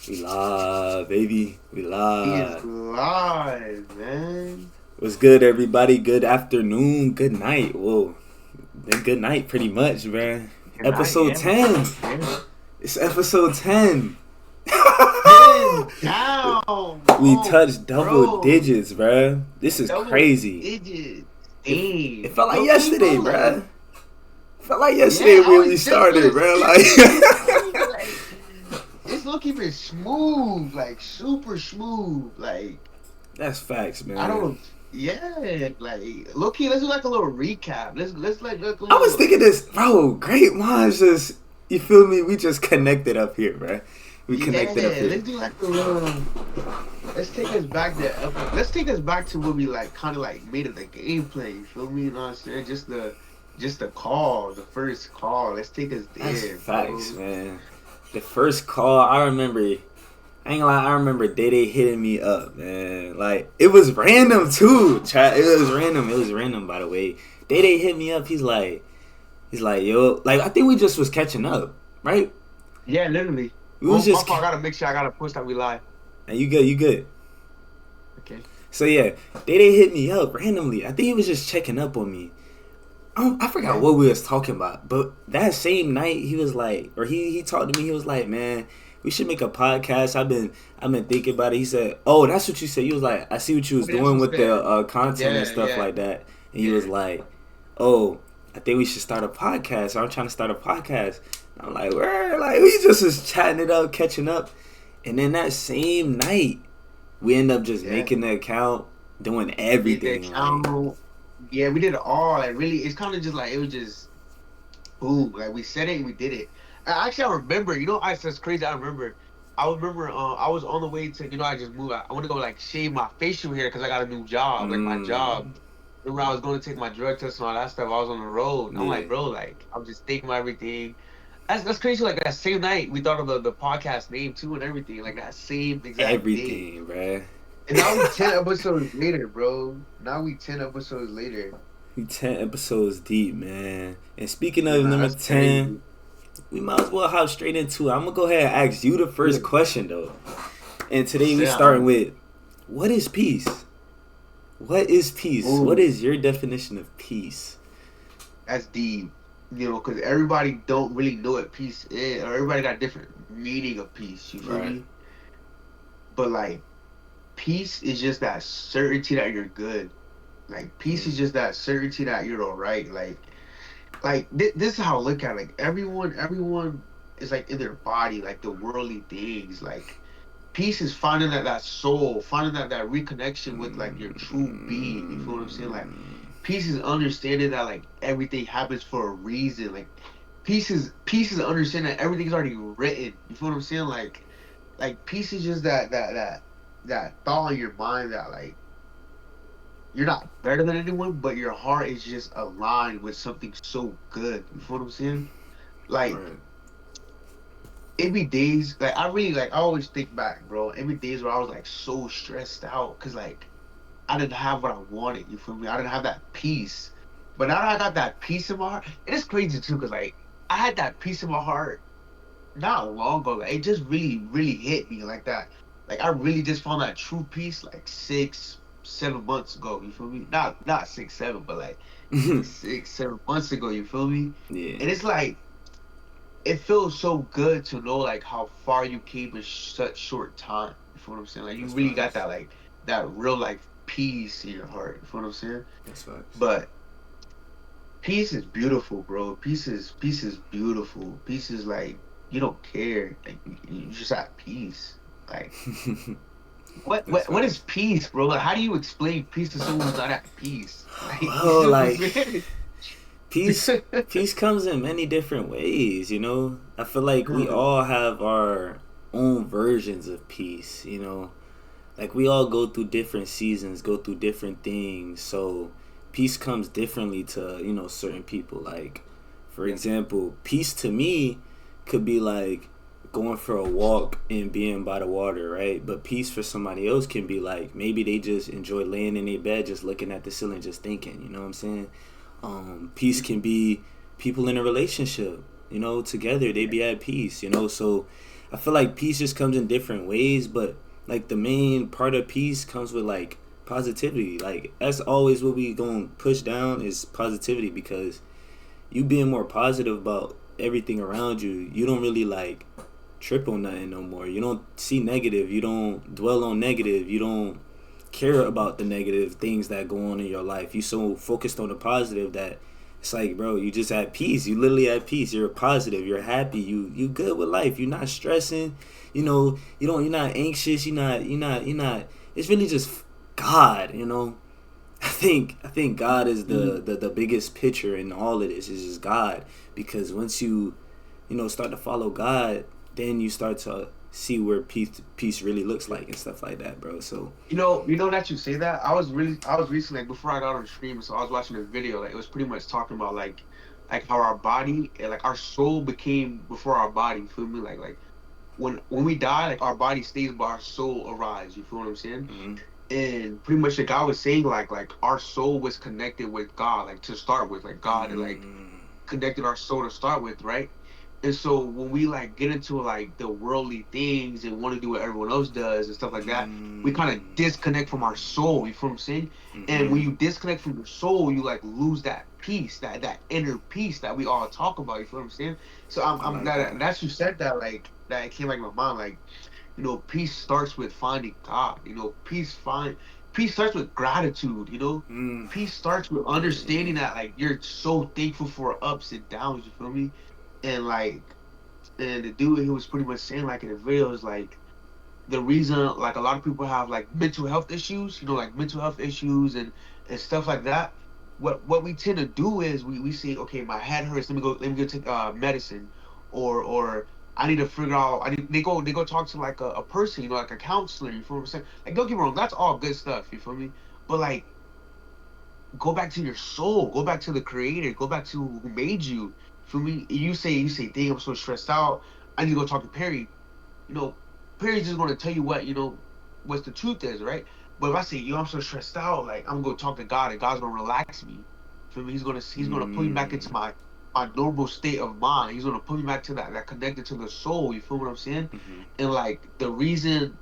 We live, baby. We He is live. live, man. What's good, everybody? Good afternoon. Good night. Whoa. Good night, pretty much, man. Good night, Episode yeah. 10. Yeah. It's episode 10. Hands down. We Oh, touched double bro. digits, bruh. This is Double crazy. digits. It Damn. felt like Low key, bro. yesterday, Like, bruh. It felt like yesterday yeah, I when we was just started, gonna bruh. say the same Like, thing. Like, it's looking been smooth, like super smooth. Like, that's facts, I man. don't. Yeah, like low key. Let's do like a little recap. Let's like a I was little. thinking this, bro. Great minds just, you feel me? We just connected up here, bruh. We connected up Yeah, here. let's do like a little. Let's take us back to let's take us back to when we like kind of like made it the gameplay. You feel me? You know what I'm saying? Just the call, the first call. Let's take us That's there, facts, bro. man. The first call, I remember. I ain't gonna lie, I remember Day hitting me up, man. Like it was random too. Chat, it was random. It was random, by the way. Day hit me up. He's like, yo, like I think we just was catching up, right? Yeah, literally. We was Well, my just, fault. I gotta make sure I gotta push that we live. and you good, you good. Okay. So yeah, Day hit me up randomly. I think he was just checking up on me. I forgot Yeah. what we was talking about, but that same night he was like, or he talked to me. He was like, "Man, we should make a podcast." I've been thinking about it. He said, "Oh, that's what you said." He was like, "I see what you was I mean, that's doing what's with the there. content and Yeah, stuff yeah, like that." And he was yeah, like, "Oh, I think we should start a podcast." So I'm trying to start a podcast. And I'm like, "Where?" Like we just was chatting it up, catching up, and then that same night we end up just yeah. making the account, doing Made that everything like. channel. Yeah, we did it all. Like really, it's kind of just like it was just boom. Like we said it, and we did it. Actually, I remember. You know, I that's crazy. I remember. I remember. I was on the way to. You know, I just moved. I want to go like shave my facial hair because I got a new job. Like my job. Mm, Remember, I was going to take my drug test and all that stuff. I was on the road. I'm like, yeah, bro, like I'm just thinking about everything. That's crazy. Like that same night, we thought of the podcast name too and everything. Like that same exact day. everything, bruh. And now we 10 episodes later, bro. Now we 10 episodes later. We 10 episodes deep, man. And speaking Yeah, of nah, number that's 10, crazy. we might as well hop straight into it. I'm going to go ahead and ask you the Yeah. first question, though. And today we starting Damn. with, what is peace? What is peace? What Ooh, is your definition of peace? that's deep. You know, because everybody don't really know what peace is, or everybody got different meaning of peace. You feel Right. me? But like, peace is just that certainty that you're good. Like, peace Mm. is just that certainty that you're all right. Like this is how I look at it. Like everyone is like in their body, like the worldly things. Like peace is finding that soul, finding that reconnection with like your true being. You feel what I'm saying? Like peace is understanding that like everything happens for a reason. Like peace is understanding that everything's already written. You feel what I'm saying? Like peace is just that thought in your mind that like you're not better than anyone, but your heart is just aligned with something so good. You feel what I'm saying? Like Right. it be days like I really like I always think back, bro. It be days where I was like so stressed out because like I didn't have what I wanted. You feel me? I didn't have that peace. But now that I got that peace in my heart, it is crazy too because like I had that peace in my heart not long ago. Like it just really hit me like that. Like I really just found that true peace like 6, 7 months ago. You feel me? Not 6, 7, but like 6, 7 months ago. You feel me? Yeah, And it's like it feels so good to know like how far you came in such short time. You feel what I'm saying? Like you that's really got facts. that like that real life peace in your heart. You feel what I'm saying? That's facts. But peace is beautiful, bro. Peace is beautiful. Peace is like you don't care. Like you just have peace. Like what That's what what is facts. peace, bro? Like how do you explain peace to someone who's not at peace? Like you Well, see what I'm like, saying? peace peace comes in many different ways, you know. I feel like we all have our own versions of peace, you know. Like we all go through different seasons, go through different things. So peace comes differently to, certain people. Like for Yeah. example, peace to me could be like going for a walk and being by the water, right? But peace for somebody else can be like maybe they just enjoy laying in their bed just looking at the ceiling just thinking, you know what I'm saying? Peace can be people in a relationship, together they Yeah. be at peace, so I feel like peace just comes in different ways, but like the main part of peace comes with like positivity. Like that's always what we gonna push down is positivity, because you being more positive about everything around you, you don't really like trip on nothing no more. You don't see negative. You don't dwell on negative. You don't care about the negative things that go on in your life. You so focused on the positive that it's like, bro, you just at peace. You literally at peace. You're positive. You're happy. You good with life. You're not stressing. You know, you don't. You're not anxious. You're not. It's really just God. You know, I think God is the biggest picture in all of this. Is just God, because once you start to follow God, then you start to see where peace really looks like and stuff like that, bro. So You know that you say that. I was recently, like, before I got on stream, so I was watching this video. Like, it was pretty much talking about like how our body and like our soul became before our body. You feel me? Like when we die, like our body stays, but our soul arrives. You feel what I'm saying? mm-hmm. And pretty much the guy was saying like our soul was connected with God, like to start with, like God had like Mm-hmm. connected our soul to start with, right? And so when we like get into like the worldly things and want to do what everyone else does and stuff like that, we kind of disconnect from our soul. You feel what I'm saying? And when Mm-hmm. you disconnect from your soul, you like lose that peace, that inner peace that we all talk about. You feel what I'm saying? So I I'm like that. glad that you said that. Like that, it came like my mind. Like, peace starts with finding God. Peace starts with gratitude. Mm. Peace starts with Yeah. understanding that like you're so thankful for ups and downs. You feel me? And like, and the dude, he was pretty much saying like in the video is like the reason like a lot of people have like mental health issues, like mental health issues and stuff like that. What we tend to do is we say, okay, my head hurts, let me go take medicine, or I need to figure out, they go talk to like a person, like a counselor. You feel what I'm saying? Like, don't get me wrong, that's all good stuff. You feel me? But like, go back to your soul, go back to the creator, go back to who made you. For me, you say, dang, I'm so stressed out. I need to go talk to Perry. you know, Perry's just gonna tell you what the truth is, right? But if I say, I'm so stressed out, like I'm gonna talk to God, and God's gonna relax me. For me, he's gonna put me back into Mm. my normal state of mind. He's gonna put me back to that connected to the soul. You feel what I'm saying? Mm-hmm. And like the reason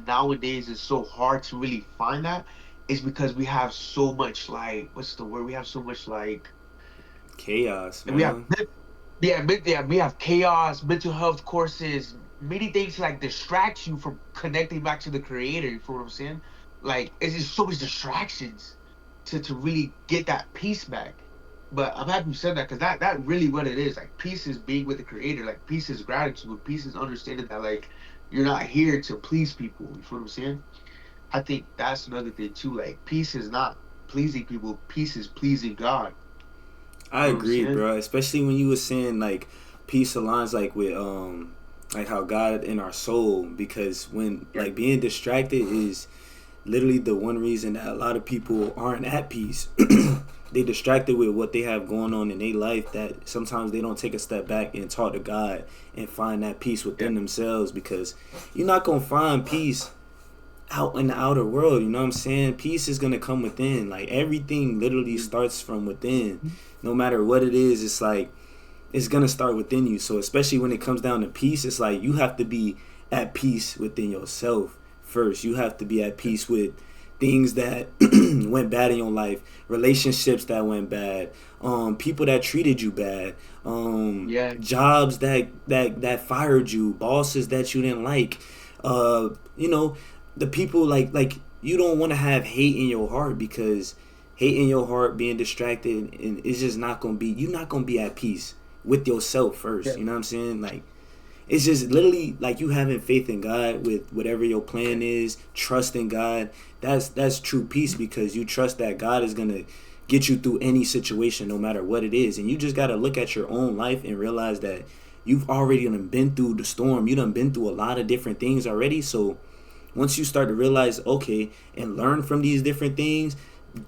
nowadays is so hard to really find that is because we have so much, like, what's the word? We have so much, like, Chaos, we have man. we have chaos, mental health courses, many things to like distract you from connecting back to the creator. You feel what I'm saying? Like, it's just so much distractions to really get that peace back. But I'm happy you said that, because that really what it is. Like, peace is being with the creator. Like, peace is gratitude. Peace is understanding that like you're not here to please people. You feel what I'm saying? I think that's another thing too. Like, peace is not pleasing people. Peace is pleasing God. I You feel what I'm agree, saying? bro. Especially when you were saying like peace aligns like with like how God in our soul, because when Yeah. like being distracted is literally the one reason that a lot of people aren't at peace. They distracted with what they have going on in their life, that sometimes they don't take a step back and talk to God and find that peace Yeah. within themselves, because you're not gonna find peace out in the outer world. You know what I'm saying? Peace is gonna come within. Like everything literally starts from within. No matter what it is, it's like it's gonna start within you. So especially when it comes down to peace, it's like you have to be at peace within yourself first. You have to be at peace with things that went bad in your life, relationships that went bad, people that treated you bad, Yeah. jobs that fired you, bosses that you didn't like, you know, the people like you don't want to have hate in your heart, because hate in your heart, being distracted, and it's just not gonna be, you're not gonna be at peace with yourself first. Yeah. You know what I'm saying? Like it's just literally like you having faith in God with whatever your plan is, trusting God. That's true peace, because you trust that God is gonna get you through any situation, no matter what it is. And you just gotta look at your own life and realize that you've already done been through the storm. You done been through a lot of different things already. So once you start to realize, okay, and learn from these different things,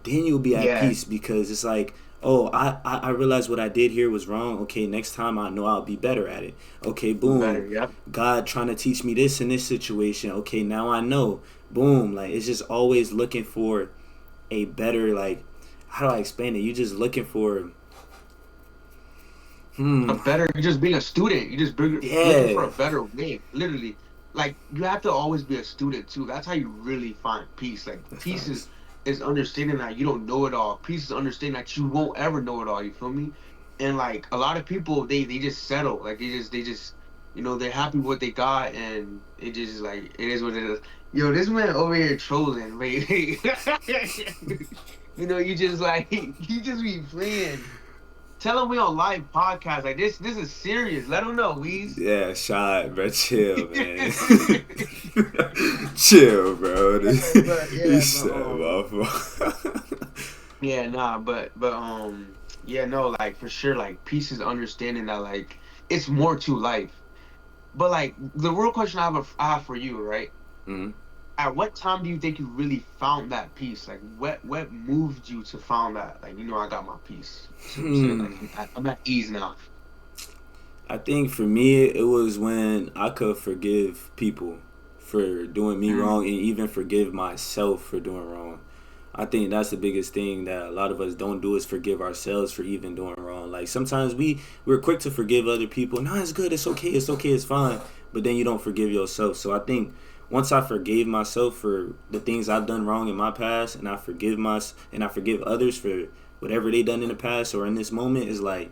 then you'll be at Yeah. peace, because it's like, oh, I realized what I did here was wrong. Okay, next time I know I'll be better at it. Okay, Do boom. better. Yeah. God trying to teach me this in this situation. Okay, now I know. Boom. Like it's just always looking for a better, like, how do I explain it? You just looking for A Hmm. better, you're just being a student. You're just looking for Yeah. a better way. Literally, like you have to always be a student too. That's how you really find peace. Like That's peace facts. is understanding that you don't know it all. Peace is understanding that you won't ever know it all. You feel me? And like a lot of people, they just settle. Like they just they're happy with what they got, and it just like it is what it is. Yo, this man over here trolling, wait. You just like you just be playing. Tell them we on live podcast. Like this is serious. Let them know, Weez. Yeah, shot, bro. Chill, man. Chill, bro. You But said my fault. yeah, nah, but yeah, no, like for sure, like peace is understanding that like it's more to life. But like the real question I have for you, right? Mhm. At what time do you think you really found that peace? Like what moved you to found that? Like I got my peace. See what I'm saying? Like Hmm. I'm at ease now. I think for me, it was when I could forgive people for doing me wrong Mm, and even forgive myself for doing wrong. I think that's the biggest thing that a lot of us don't do is forgive ourselves for even doing wrong. Like sometimes we're quick to forgive other people. No, it's good, it's okay, it's fine. But then you don't forgive yourself. So I think once I forgave myself for the things I've done wrong in my past, and I forgive others for whatever they done in the past or in this moment, is like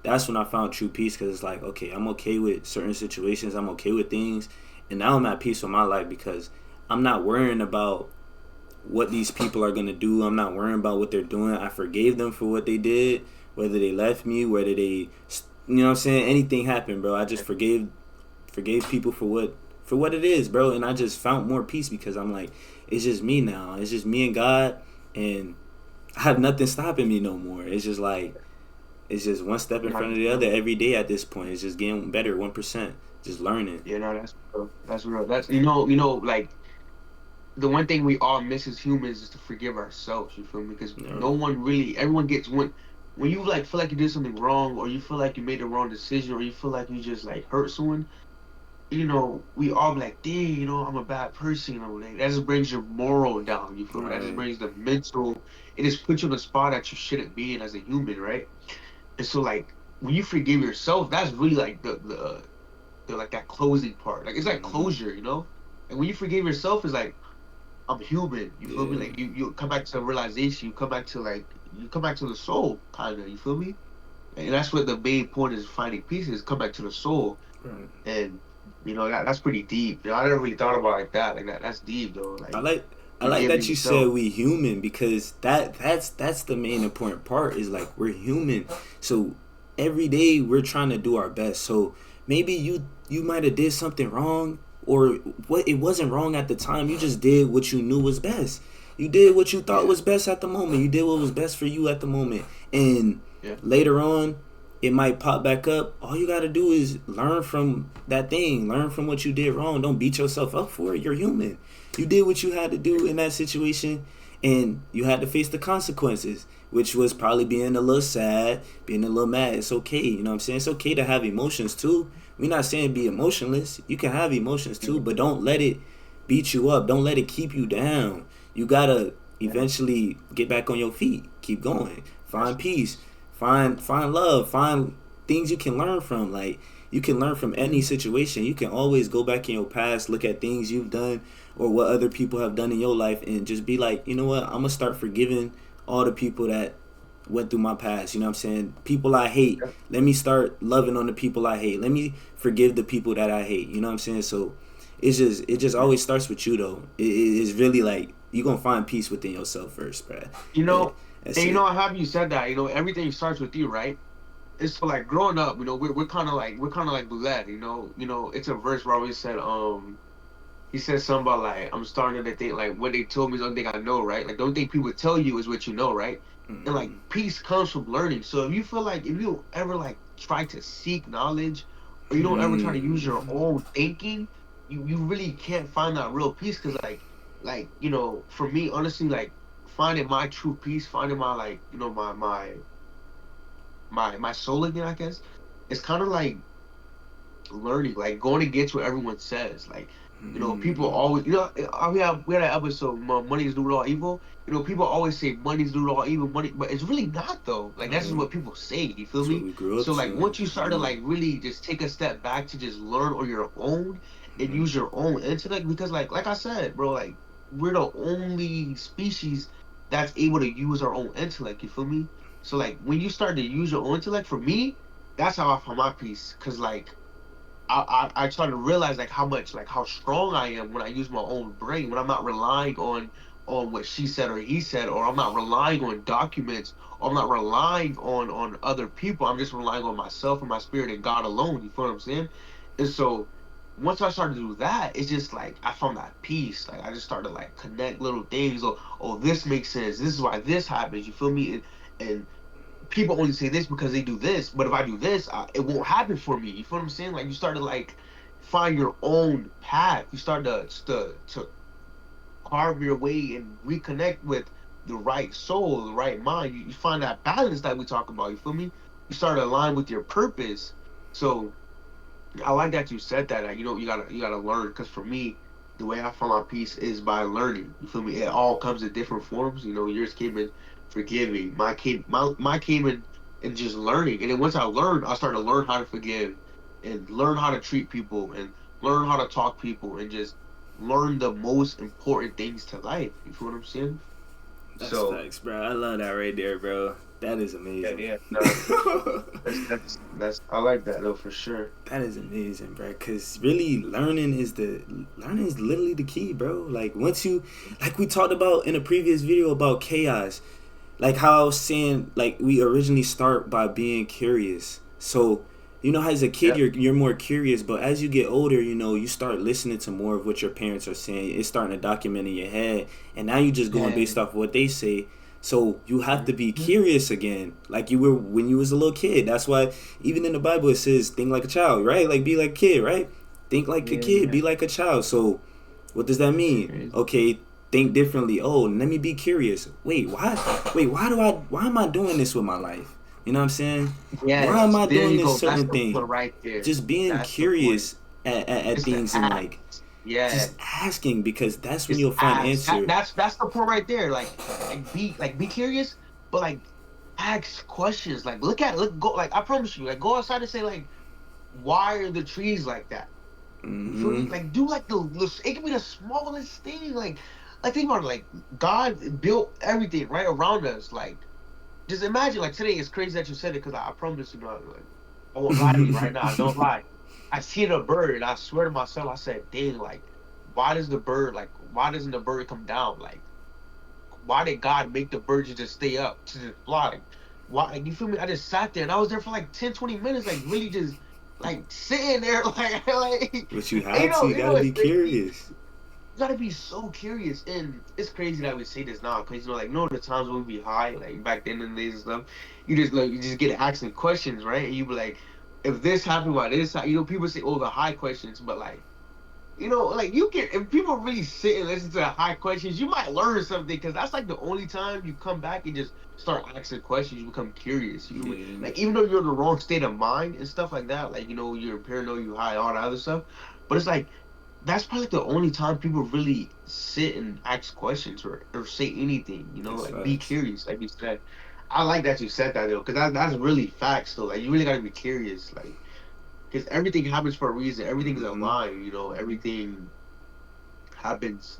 that's when I found true peace because it's like, okay, I'm okay with certain situations, I'm okay with things, and now I'm at peace with my life because I'm not worrying about what these people are gonna do. I'm not worrying about what they're doing. I forgave them for what they did, whether they left me, whether they, what I'm saying, anything happened, bro. I just forgave people for what it is, bro, and I just found more peace because I'm like, it's just me now. It's just me and God, and I have nothing stopping me no more. It's just like it's just one step in yeah, front of the other every day at this point. It's just getting better, 1%. Just learning. no, that's real. That's real. That's like the one thing we all miss as humans is to forgive ourselves. You feel me? Because You no know? one really, everyone gets when you like feel like you did something wrong, or you feel like you made the wrong decision, or you feel like you just like hurt someone. We all be like, dang, I'm a bad person. Like, that just brings your moral down. You feel me? That just Right. brings the mental. It just puts you in a spot that you shouldn't be in as a human, right? And so like when you forgive yourself, that's really like the like that closing part. Like it's like Mm-hmm. closure. And when you forgive yourself, it's like I'm human. You feel me? Yeah. Like you come back to realization. You come back to the soul, kind of. You feel me? And that's what the main point is finding peace is come back to the soul. Right. And that's pretty deep. I never really thought about it like that. Like that's deep though. I Like like I like forgiving that you said yourself. we human because that's the main important part is like we're human. So every day we're trying to do our best. So maybe you might have did something wrong or what it wasn't wrong at the time. You just did what you knew was best. You did what you thought Yeah, was best at the moment. You did what was best for you at the moment. And yeah, later on it might pop back up. All you got to do is learn from that thing. Learn from what you did wrong. Don't beat yourself up for it. You're human. You did what you had to do in that situation, and you had to face the consequences, which was probably being a little sad, being a little mad. It's okay. You know what I'm saying? It's okay to have emotions too. We're not saying be emotionless. You can have emotions too, but don't let it beat you up. Don't let it keep you down. You gotta yeah. eventually get back on your feet. Keep going. That's Find peace. Find love. Find things you can learn from. Like you can learn from any situation. You can always go back in your past, look at things you've done or what other people have done in your life, and just be like, you know what? I'm gonna start forgiving all the people that went through my past. You know what I'm saying? People I hate. yeah. Let me start loving on the people I hate. Let me forgive the people that I hate. You know what I'm saying? So it just Yeah. always starts with you though. It's really like you gonna find peace within yourself first, bruh. You Yeah, know, that's and it. I have you said that. Everything starts with you, right? It's so like growing up. We're kind of like bled. It's a verse where I always said he says something about like I'm starting to think like what they told me is the only thing I know, right? Like the only thing people tell you is what you know, right? And like Mm-hmm. peace comes from learning. So if you feel like if you ever like try to seek knowledge or you don't ever try to use Hmm. your own thinking, you really can't find that real peace because for me honestly like finding my true peace, finding my like my soul again, I guess, it's kind of like learning, like going against what everyone says. Like, people Mm-hmm. always, we had an episode, Money is the root of all evil. People always say money's the root of all evil, money, but it's really not though. Like that's just No, what people say. You feel that's what me? we grew up So like to. once you start to Yeah. like really just take a step back to just learn on your own and Mm-hmm. use your own intellect, because like I said, bro, like we're the only species that's able to use our own intellect. You feel me? So like when you start to use your own intellect, for me, that's how I found my peace. Cause like I started to realize like how much like how strong I am when I use my own brain, when I'm not relying on what she said or he said, or I'm not relying on documents, or I'm not relying on other people. I'm just relying on myself and my spirit and God alone. You feel what I'm saying? And so once I started to do that, it's just like I found that peace. Like I just started to like connect little things. Oh, this makes sense. This is why this happens. You feel me? And people only say this because they do this, but if I do this, it won't happen for me. You feel what I'm saying? Like you start to like find your own path. You start to carve your way and reconnect with the right soul, the right mind. You find that balance that we talk about. You feel me? You start to align with your purpose. So I like that you said that. Like, you gotta learn. Because for me, the way I found my peace is by learning. You feel me? It all comes in different forms. Yours came in forgiving. My came in just learning. And then once I learned, I started to learn how to forgive and learn how to treat people and learn how to talk people and just learn the most important things to life. You feel what I'm saying? That's So facts, bro. I love that right there, bro. That is yeah, amazing. yeah, no, for sure. That's I like that though for sure. That is amazing, bro. Cause really, learning is literally the key, bro. Like once you, like we talked about in a previous video about chaos, like how I was saying, like we originally start by being curious. So, as a kid, Yeah, you're more curious, but as you get older, you start listening to more of what your parents are saying. It's starting to document in your head, and now you just going yeah. based off what they say. So you have to be Mhm. curious again, like you were when you was a little kid. That's why even in the Bible it says, "Think like a child," right? Like be like a kid, right? Think like a Yeah, kid, yeah. be like a child. So what does that That's mean? crazy. Okay, think differently. Oh, let me be curious. Why am I doing this with my life? You know what I'm saying? Why am Yes, I there doing you this go. That's certain the point thing? right there. Just being That's the point. curious at It's the things and ask. like Yeah, just asking because that's when it's you'll find ask. answer. That's the point right there. Be curious, but like ask questions. Like look go. Like I promise you, like go outside and say like, why are the trees like that? You feel Mm-hmm. me? Like do like it can be the smallest thing. Like think about it. Like God built everything right around us. Like just imagine, like today, it's crazy that you said it because I promise you, like I won't lie to you right now. I don't lie. I seen a bird, and I swear to myself, I said, "Dang, like, why doesn't the bird come down? Like, why did God make the bird just stay up to just fly? Like, why? Like, you feel me? I just sat there, and I was there for like 10, 20 minutes, like really just like sitting there, like, But you and have to. You gotta it's be crazy. curious. You gotta be so curious, and it's crazy that we say this now, because like the times when we be high, like back then in the days and stuff, you just get asking questions, right? And you be like, if this happened, why this? People say, oh, the high questions, but like like you can, if people really sit and listen to the high questions, you might learn something, because that's like the only time you come back and just start asking questions. You become curious. Yeah, Like even though you're in the wrong state of mind and stuff like that, like you're paranoid, you high, all that other stuff, but it's like that's probably the only time people really sit and ask questions or say anything. that's Like be facts. curious, like you said. I like that you said that though, because that's really facts though. Like you really gotta be curious, like because everything happens for a reason. Everything's Mm-hmm. aligned. Everything happens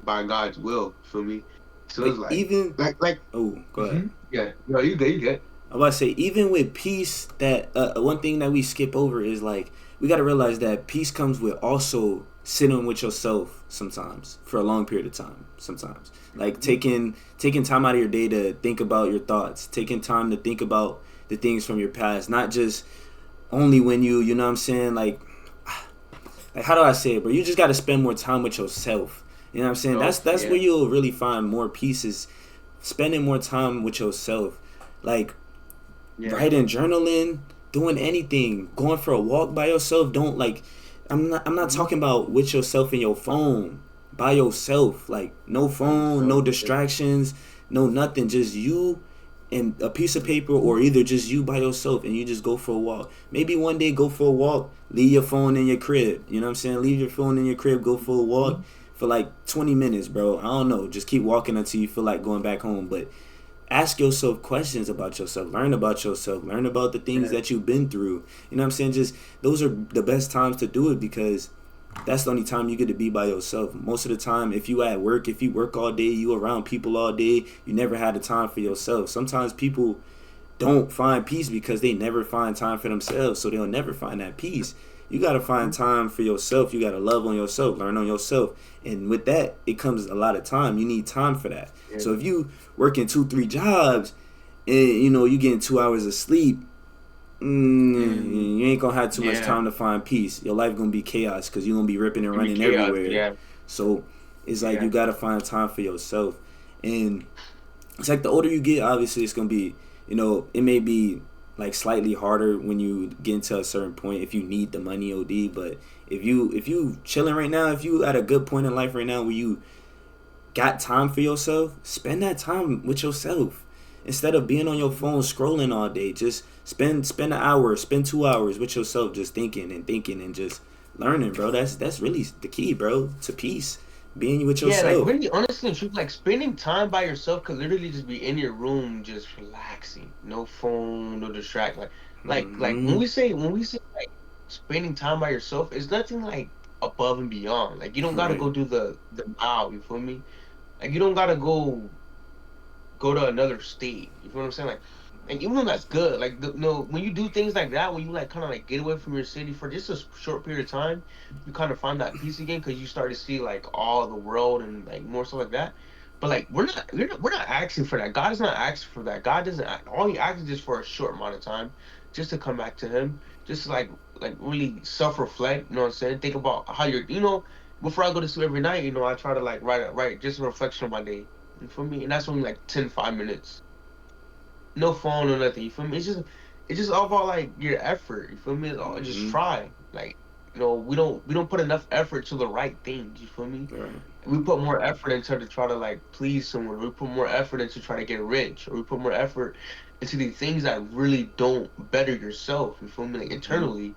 by God's will. For me, so Like it's like, even like, oh, go ahead. yeah. No, you good, you good. I'm about to say, even with peace, that one thing that we skip over is like we got to realize that peace comes with also sitting with yourself sometimes for a long period of time. Sometimes, like Mhm. taking time out of your day to think about your thoughts, taking time to think about the things from your past, not just only when you know what I'm saying, like how do I say it, bro? You just got to spend more time with yourself. You know what I'm saying? No, That's where yeah, you'll really find more pieces. Spending more time with yourself, like yeah. writing, journaling, doing anything, going for a walk by yourself. Don't like. I'm not Hmm. talking about with yourself in your phone, by yourself. Like no By phone, no yourself. Yeah. distractions, no nothing. Just you, and a piece of paper, or either just you by yourself and you just go for a walk. Maybe one day go for a walk, leave your phone in your crib. You know what I'm saying? Leave your phone in your crib, go for a walk for like 20 minutes, bro. I don't know. Just keep walking until you feel like going back home. But ask yourself questions about yourself. Learn about yourself. Learn about the things Yeah. that you've been through. You know what I'm saying? Just those are the best times to do it, because that's the only time you get to be by yourself. Most of the time, if you at work, if you work all day, you around people all day, you never had the time for yourself. Sometimes people don't find peace because they never find time for themselves, so they'll never find that peace. You gotta find time for yourself. You gotta love on yourself, learn on yourself, and with that, it comes a lot of time. You need time for that. Yeah. So if you working 2-3 jobs, and you getting 2 hours of sleep, you ain't gonna have too much Yeah. time to find peace. Your life gonna be chaos because you're gonna be ripping and Give me running chaos. everywhere. Yeah. So it's like you Yeah. gotta find time for yourself, and it's like the older you get, obviously it's gonna be, it may be like slightly harder when you get into a certain point if you need the money, OD. But if you chilling right now, if you at a good point in life right now where you got time for yourself, spend that time with yourself instead of being on your phone scrolling all day. Just spend an hour, spend 2 hours with yourself, just thinking and just learning, bro. That's really the key, bro, to peace. Being with Yeah, like yourself. really, honestly, and truth, like spending time by yourself could literally just be in your room, just relaxing, no phone, no distract. Like Hmm. when we say like spending time by yourself, it's nothing like above and beyond. Like you don't gotta Right. go do the mile. You feel me? Like you don't gotta go to another state. You feel what I'm saying? Like, and even though that's good, like no, when you do things like that, when you like kind of like get away from your city for just a short period of time, you kind of find that peace again because you start to see like all the world and like more stuff like that. But like we're not asking for that. God is not asking for that. God doesn't. All He asks is just for a short amount of time, just to come back to Him, just to, like really self reflect. You know what I'm saying? Think about how you're. Before I go to sleep every night, I try to like write just a reflection of my day. You feel me? And that's only like 5 minutes. No phone or nothing. You feel me? It's just all about like your effort. You feel me? Just Hmm. try. Like, we don't put enough effort to the right things. You feel me? Right. And we put more effort into to try to like please someone. We put more effort into try to get rich, or we put more effort into the things that really don't better yourself. You feel me? Like Hmm. internally.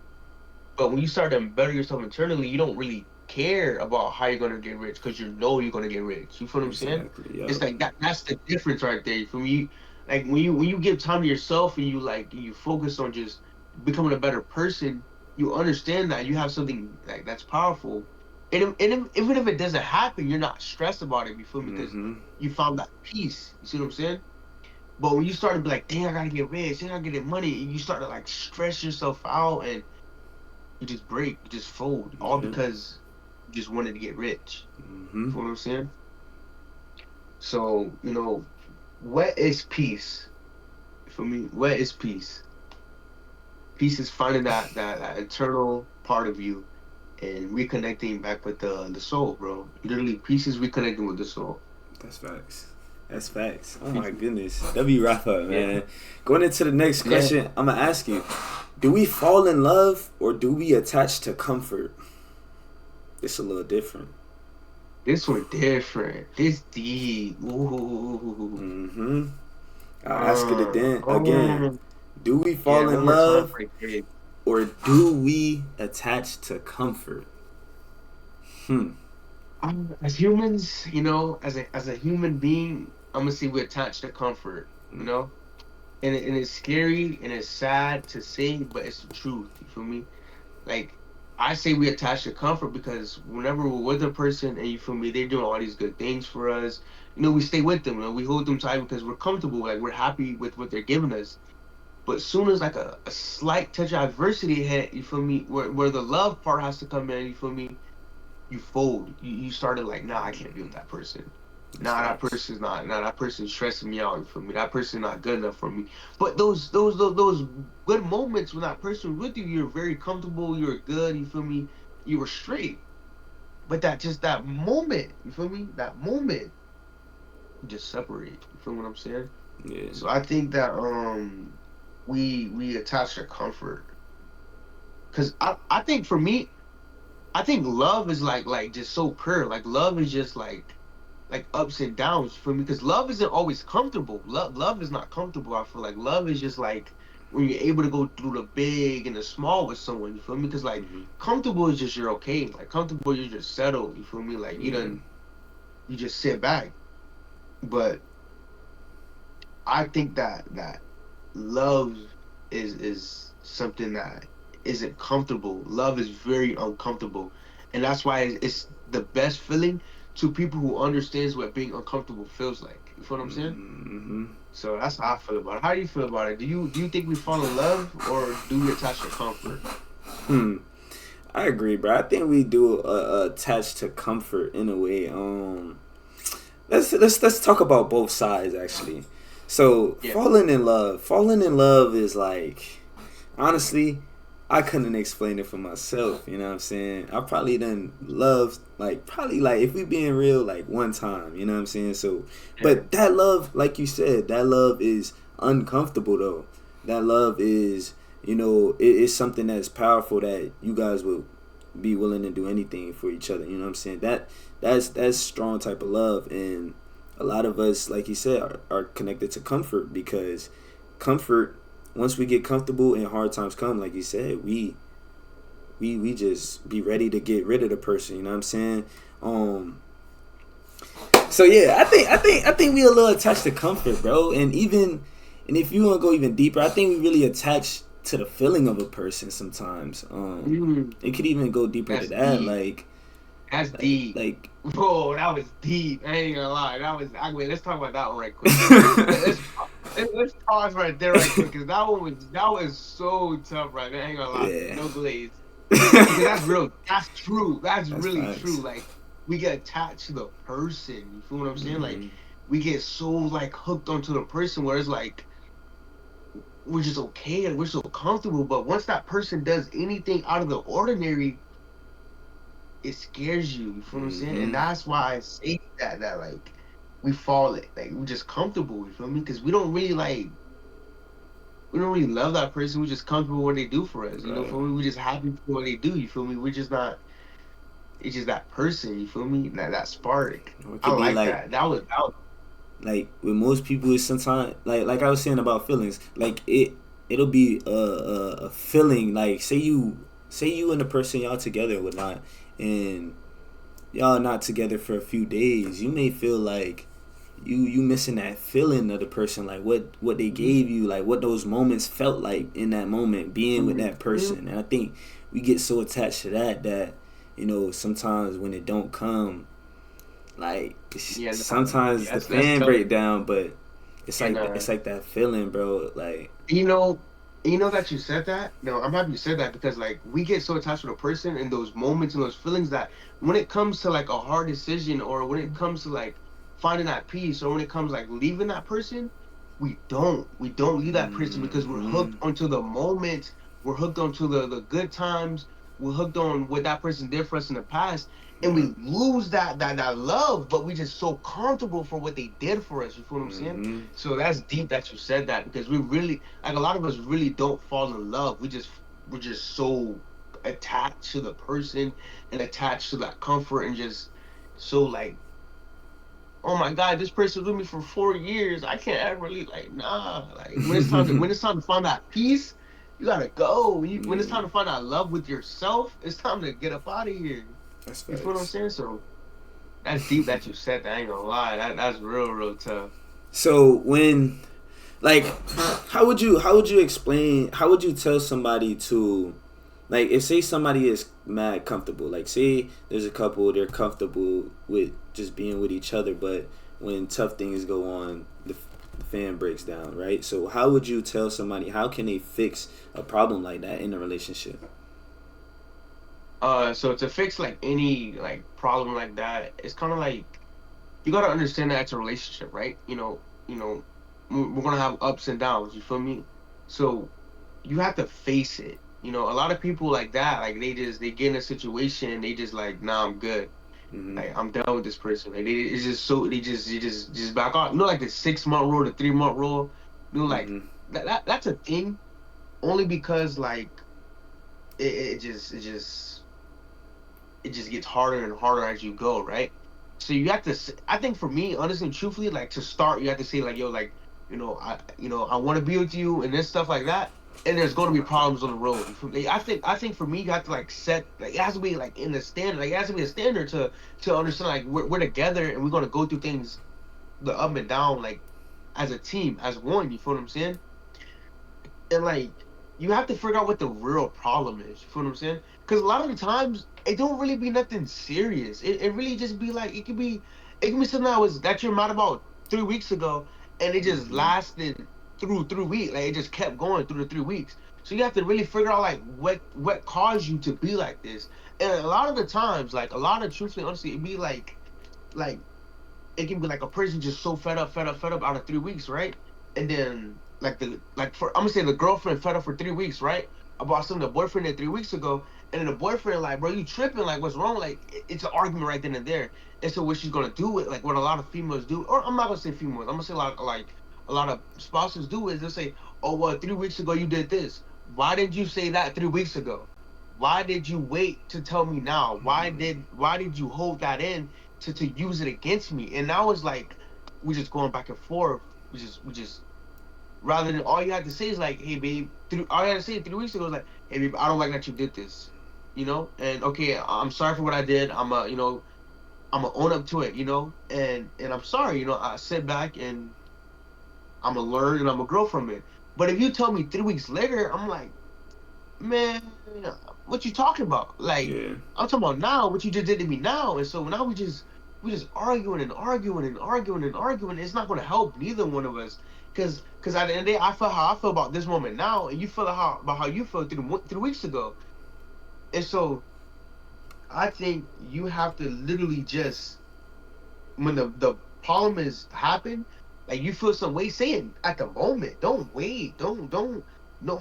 But when you start to better yourself internally, you don't really care about how you're gonna get rich because you know you're gonna get rich. You feel what I'm saying? Exactly. It's Yup. like that's the difference right there. For me, like when you give time to yourself and you focus on just becoming a better person, you understand that you have something like that's powerful. Even if it doesn't happen, you're not stressed about it. You feel me? Because Hmm. you found that peace. You see what I'm saying? But when you start to be like, dang, I gotta get rich, dang, I gotta get money, and you start to like stress yourself out and you just break, you just fold, all Yeah. because you just wanted to get rich. Hmm. You know what I'm saying? So, what is peace? For me, what is peace? Peace is finding that internal part of you and reconnecting back with the soul, bro. Literally, peace is reconnecting with the soul. That's facts. That's facts. Oh Peace my is- goodness. W wrap up, Yeah, man. Going into the next yeah. question, I'm gonna ask you: do we fall in love or do we attach to comfort? It's a little different. This one different. This deep. Ooh. Hmm. I'll ask it again. Oh. Do we Yeah, fall one in more time love for the or do we attach to comfort? Hmm. As humans, as a human being, I'm gonna say we attach to comfort, and it's scary and it's sad to say, but it's the truth. You feel me? Like I say, we attach to comfort because whenever we're with a person and you feel me, they're doing all these good things for us. We stay with them. We hold them tight because we're comfortable. Like we're happy with what they're giving us. But soon as like a slight touch of adversity hit, you feel me, where the love part has to come in, you feel me, you fold. You started like, nah, I can't be with that person. That's Nah, that facts. person's not. Nah, that person's stressing me out. For me, that person's not good enough for me. But those good moments when that person was with you, you're very comfortable. You're good. You feel me? You were straight. But that moment, you feel me? That moment, you just separate. You feel what I'm saying? Yeah. So I think that we attach to comfort because I think for me, I think love is like just so pure. Like love is just like ups and downs for me, because love isn't always comfortable. Love is not comfortable. I feel like love is just like when you're able to go through the big and the small with someone. You feel me? Because like Mm-hmm. comfortable is just you're okay. Like comfortable, you're just settled. You feel me? Like Yeah. you just sit back. But I think that love is something that isn't comfortable. Love is very uncomfortable, and that's why it's the best feeling to people who understands what being uncomfortable feels like. You feel what I'm saying? Mm-hmm. So that's how I feel about it. How do you feel about it? Do you think we fall in love, or do we attach to comfort? Hmm. I agree, bro. I think we do attach to comfort in a way. Let's talk about both sides actually. So Yeah. falling in love is like, honestly, I couldn't explain it for myself. You know what I'm saying? I probably done love like probably like if we being real like one time. You know what I'm saying? So, Yeah. but that love, like you said, that love is uncomfortable though. That love is, it is something that's powerful that you guys will be willing to do anything for each other. You know what I'm saying? That's strong type of love, and a lot of us, like you said, are connected to comfort because comfort. Once we get comfortable and hard times come, like you said, we just be ready to get rid of the person. You know what I'm saying? Um. So yeah, I think we a little attached to comfort, bro. And if you want to go even deeper, I think we really attach to the feeling of a person sometimes. Mm, It could even go deeper to that's that, deep. like That's like deep. like Bro, that was deep. I ain't gonna lie. That was. I mean, let's talk about that one right quick. Let's let's pause right there, right quick, because that was so tough, right there. I ain't gonna lie. yeah. No glaze, because that's real. That's true. That's That's really true. facts. Like we get attached to the person. You feel what I'm saying? Like Hmm. we get so like hooked onto the person where it's like we're just okay and we're so comfortable. But once that person does anything out of the ordinary, it scares you. You feel what I'm saying? And Hmm. that's why I say that like we fall like we're just comfortable. You feel me? Because we don't really love that person. We're just comfortable with what they do for us. You know, Right. feel me? We're just happy for what they do. You feel me? We're just not. It's just that person. You feel me? That spark. Or it I could be like like that. That was. with most people it's sometimes like I was saying about feelings, like it'll be a feeling like say you and the person y'all together or whatnot, and y'all not together for a few days, you may feel like you missing that feeling of the person, like what they gave you, like what those moments felt like in that moment being with that Mhm. person. And I think we get so attached to that sometimes when it don't come, like Yeah, nah, sometimes yeah, the that's fan tough. breakdown, but it's And like it's like that feeling, bro. Like, you know, that you said that. No, I'm happy you said that because like we get so attached to a person in those moments and those feelings that when it comes to like a hard decision or when it comes to like finding that peace or when it comes like leaving that person, we don't leave that person because we're mm-hmm, hooked onto the moment. We're hooked onto the good times. We're hooked on what that person did for us in the past, and yeah, we lose that love, but we just so comfortable for what they did for us. You feel what I'm saying? mm-hmm, So that's deep that you said that because we really like a lot of us really don't fall in love. We're just so attached to the person and attached to that comfort and just so like, oh my God, this person's with me for 4 years. I can't ever leave. Like, nah. Like when it's time to find that peace, you gotta go. When it's yeah, time to find that love with yourself, it's time to get up out of here. that's You feel what I'm facts. saying? So that's deep that you said that. I ain't gonna lie. That's real tough. So when like how would you tell somebody to, like, if say somebody is mad comfortable, like say there's a couple, they're comfortable with just being with each other, but when tough things go on, the fan breaks down, right? So how would you tell somebody, how can they fix a problem like that in a relationship? So to fix like any like problem like that, it's kind of like you gotta understand that it's a relationship, right? We're gonna have ups and downs. You feel me? So you have to face it. A lot of people like that, like they get in a situation, they just like, nah, I'm good. Mm-hmm. Like I'm done with this person. Like it's just so they just back off. Like the 6 month rule, the 3 month rule. Like Mm-hmm. that's a thing only because like it just gets harder and harder as you go, right? So you have to. I think for me, honestly, and truthfully, like to start, you have to say like, yo, like, I want to be with you and this stuff like that. And there's going to be problems on the road. You feel me? I think for me, you have to like set like it has to be like in the standard. Like it has to be a standard to understand like we're together and we're gonna go through things the up and down like as a team as one. You feel what I'm saying? And like you have to figure out what the real problem is. You feel what I'm saying? Because a lot of the times it don't really be nothing serious. It really just be like it can be something that you're mad about 3 weeks ago, and it just Mm-hmm. lasted through 3 weeks. Like it just kept going through the 3 weeks. So you have to really figure out like what caused you to be like this. And a lot of the times, like a lot of truthfully, honestly, it be like it can be like a person just so fed up out of 3 weeks, right? And then like for I'm gonna say the girlfriend fed up for 3 weeks, right? About something the boyfriend did 3 weeks ago, and then the boyfriend like, bro, you tripping? Like, what's wrong? Like, it's an argument right then and there. And so what she's gonna do it, like what a lot of females do, or I'm not gonna say females, I'm gonna say like a lot of spouses do is they'll say, oh well, 3 weeks ago you did this. Why did you say that 3 weeks ago? Why did you wait to tell me now? Why did you hold that in to use it against me? And now it's like we just going back and forth. We just rather than all you had to say is like, hey babe, all you had to say 3 weeks ago was like, hey babe, I don't like that you did this. And okay, I'm sorry for what I did. I'm gonna own up to it, and I'm sorry, I sit back and I'm gonna learn and I'm gonna grow from it. But if you tell me 3 weeks later, I'm like, man, what you talking about? Like, Yeah. I'm talking about now, what you just did to me now. And so now we just arguing and arguing and arguing and arguing. It's not gonna help neither one of us. Cause at the end of the day, I feel how I feel about this moment now, and you feel about how you felt 3 weeks ago. And so I think you have to literally just when the problem is happen, like you feel some way, say it at the moment. Don't wait. Don't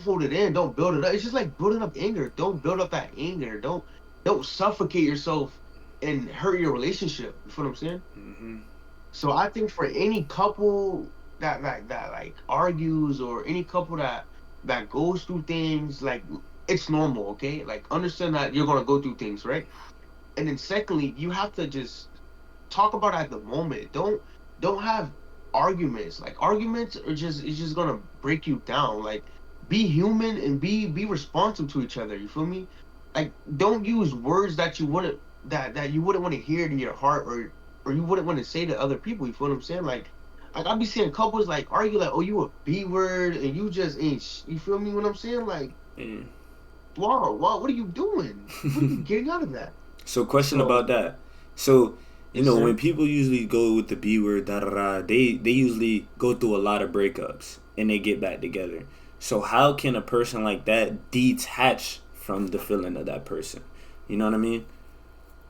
hold it in. Don't build it up. It's just like building up anger. Don't build up that anger. Don't suffocate yourself and hurt your relationship. You feel what I'm saying? Mm-hmm. So I think for any couple that like argues or any couple that goes through things, like it's normal, okay? Like understand that you're gonna go through things, right? And then secondly, you have to just talk about it at the moment. Don't have arguments. Like arguments are just it's just gonna break you down. Like be human and be responsive to each other. You feel me? Like don't use words that you wouldn't want to hear to your heart or you wouldn't want to say to other people. You feel what I'm saying? Like I be seeing couples like argue like, oh, you a B word and you just ain't. You feel me? What I'm saying? Like, Yeah. wow, what are you doing? What are you getting out of that? So, question about So that. So, yes, when sir. people usually go with the B word, da da da, they usually go through a lot of breakups and they get back together. So, how can a person like that detach from the feeling of that person? You know what I mean?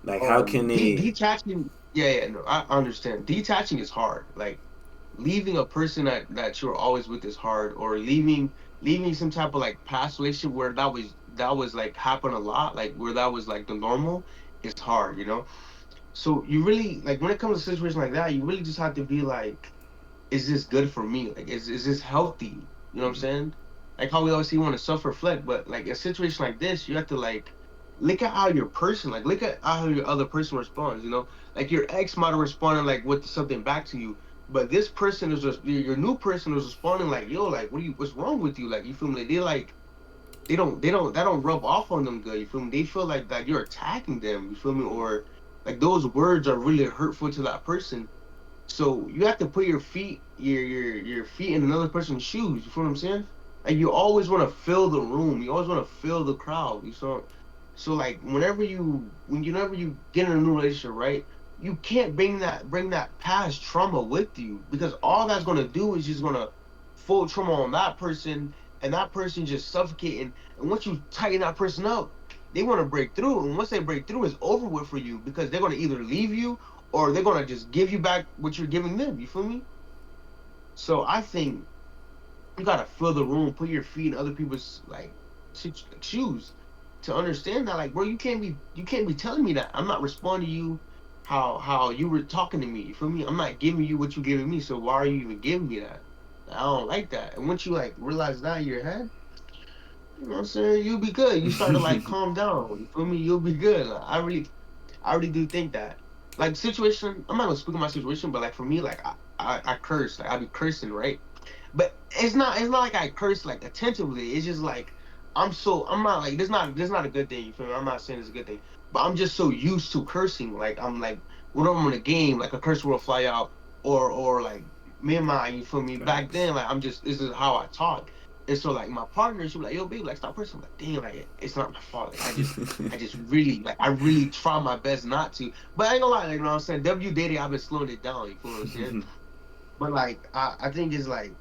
Like, how can they? Detaching, yeah, no, I understand. Detaching is hard. Like leaving a person that you're always with is hard, or leaving some type of like past relationship where that was like happen a lot, like where that was like the normal is hard. So you really like when it comes to a situation like that, you really just have to be like, is this good for me? Like, is this healthy? You know what I'm saying? Like how we always say you want to self-reflect, but like a situation like this, you have to like look at how your person, like look at how your other person responds. Like your ex might have responded like with something back to you, but this person is just your new person is responding like, yo, like what's wrong with you? Like you feel me? Like, they don't that don't rub off on them good. You feel me? They feel like that you're attacking them. You feel me? Or like those words are really hurtful to that person, so you have to put your feet in another person's shoes. You feel what I'm saying? Like you always want to fill the room. You always want to fill the crowd. So like whenever you get in a new relationship, right? You can't bring that past trauma with you because all that's gonna do is just gonna full trauma on that person and that person just suffocating. And once you tighten that person up, they want to break through. And once they break through, it's over with for you because they're gonna either leave you or they're gonna just give you back what you're giving them. You feel me? So I think you gotta fill the room, put your feet in other people's like shoes to understand that, like, bro, you can't be telling me that I'm not responding to you how you were talking to me. You feel me? I'm not giving you what you're giving me. So why are you even giving me that? I don't like that. And once you like realize that in your head, you know what I'm saying? You'll be good. You start to like calm down. You feel me? You'll be good. Like, I really do think that. like situation. I'm not gonna speak on my situation, but like for me, like I curse, like I be cursing, right? But it's not like I curse like attentively. It's just like I'm not like there's not a good thing. You feel me? I'm not saying it's a good thing, but I'm just so used to cursing. Like I'm like whenever I'm in a game, like a curse will fly out, or like me and my you feel me? Back Facts. then, like I'm just this is how I talk. And so like my partner, she was like, "Yo, baby, like stop cursing." I'm like, "Dang, like it's not my fault. Like I just really like I really try my best not to." But I ain't gonna lie, like, you know what I'm saying? W dating, I've been slowing it down. You feel what I'm saying? But like I think it's like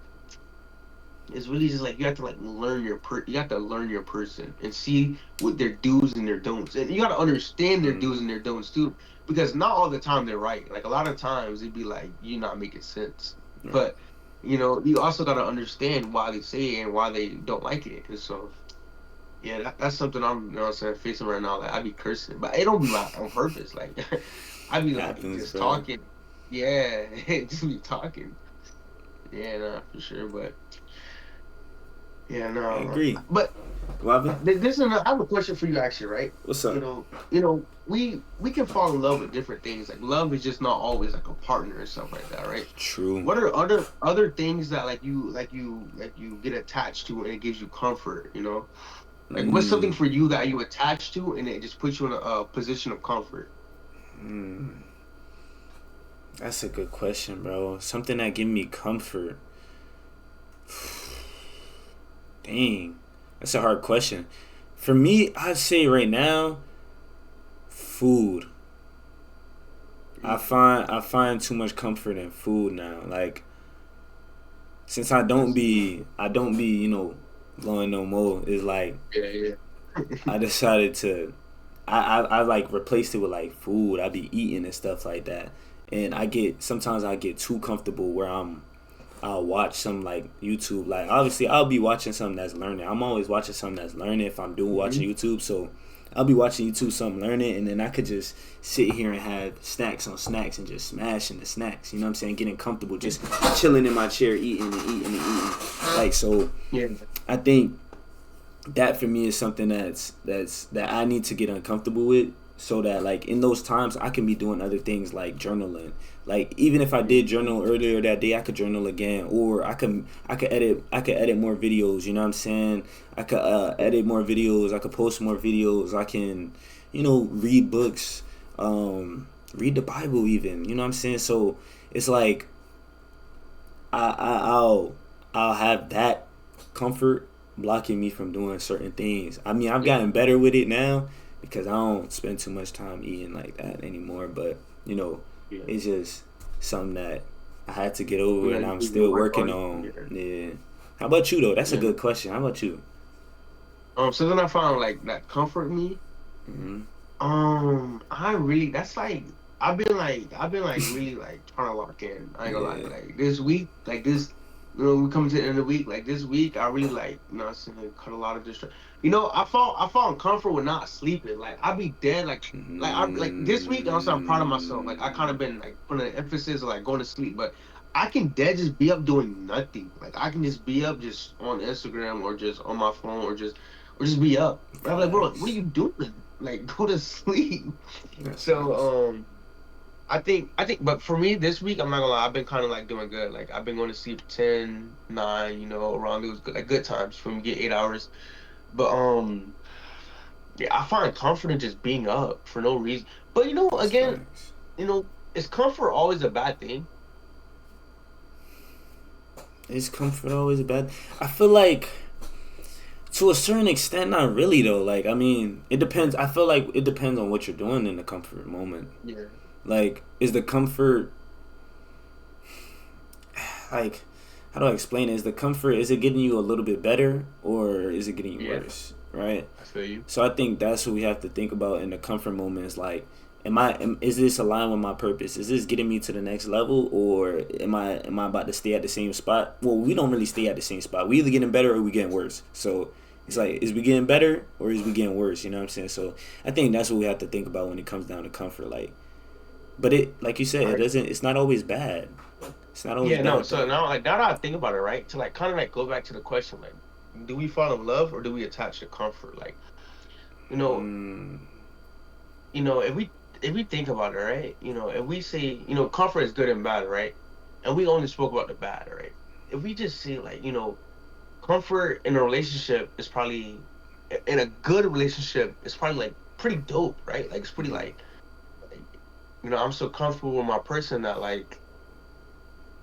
it's really just like you have to like you have to learn your person and see what their do's and their don'ts. And you gotta understand their Mm, do's and their don'ts too. Because not all the time they're right. Like a lot of times it'd be like you not making sense. right. But you also gotta understand why they say it and why they don't like it. And so yeah, that's something I'm what I'm saying facing right now. Like I be cursing. But it don't be like on purpose. Like I be like Happens, just bro. talking. Yeah, just be talking. Yeah, nah, for sure. But yeah, I no. agree. But Wabba, this is I have a question for you actually, right? what's You up? know, you know, we can fall in love with different things. Like love is just not always like a partner and stuff like that, right? True. What are other things that like you get attached to and it gives you comfort, you know? Like what's something Mm, for you that you attach to and it just puts you in a position of comfort? mm. That's a good question, bro. Something that give me comfort. Dang, that's a hard question. For me, I'd say right now, food. Mm, I find too much comfort in food now. Like since I don't be blowing no more. It's like yeah, yeah. I decided to I like replaced it with like food. I be eating and stuff like that. And sometimes I get too comfortable where I'll watch some like YouTube. Like obviously I'll be watching something that's learning. I'm always watching something that's learning if I'm doing watching Mhm. YouTube. So I'll be watching YouTube something learning and then I could just sit here and have snacks on snacks and just smashing the snacks. You know what I'm saying? Getting comfortable, Yeah, just chilling in my chair, eating and eating and eating. Like so yeah, I think that for me is something that I need to get uncomfortable with so that like in those times I can be doing other things like journaling. Like even if I did mhm. journal earlier that day, I could journal again, or I could edit more videos. You know what I'm saying? I could Yeah, edit more videos. I could post more videos. I can, read books, read the Bible even. You know what I'm saying? So it's like I'll have that comfort blocking me from doing certain things. I mean, I've yeah, gotten better with it now because I don't spend too much time eating like that anymore. But yeah. it's just something that I had to get You over, and gotta I'm do your still work working on it. on. Yeah. Yeah. How about you though? That's a Yeah. good question. How about you? So then I found like that comfort me. Mm-hmm. I really that's like I've been like really like trying to lock in. I ain't gonna lie. Yeah. Like this week, like this, we come to the end of the week. Like this week, I really like I'm saying cut a lot of distract. I found comfort with not sleeping. Like I be dead. Like I like this week. Also, I'm proud of myself. Like I kind of Mm, been like putting an emphasis on like going to sleep, but I can dead just be up doing nothing. Like I can just be up just on Instagram or just on my phone or just be up. I'm like, bro, what are facts. you doing? Like, go to sleep. That's facts. So, I think, but for me this week, I'm not gonna lie, I've been kind of like doing good. Like, I've been going to sleep 10, 9, around those good, like good times for me to get 8 hours. But, yeah, I find comfort in just being up for no reason. But, That's again, facts. is comfort always a bad thing? Is comfort always bad? I feel like to a certain extent, not really though. Like, I mean, it depends. I feel like it depends on what you're doing in the comfort moment. Yeah, Like, is the comfort like how do I explain it? Is the comfort is it getting you a little bit better or is it getting you yeah, worse? Right. I feel you. So I think that's what we have to think about in the comfort moment. Is like, is this aligned with my purpose? Is this getting me to the next level, or am I about to stay at the same spot? Well, we don't really stay at the same spot. We either getting better or we getting worse. So it's Yeah, like, is we getting better or is we getting worse? You know what I'm saying? So I think that's what we have to think about when it comes down to comfort. Like, but it, like you said, all it right. doesn't. It's not always bad. It's not always Yeah, no. bad So though. now that I think about it, right? To like kind of like go back to the question, like, do we fall in love or do we attach to comfort? Like, you know, Mm, if we if we think about it, right? If we say, comfort is good and bad, right? And we only spoke about the bad, right? If we just say like, comfort in a relationship is probably in a good relationship is probably like pretty dope, right? Like it's pretty Mm-hmm. like I'm so comfortable with my person that like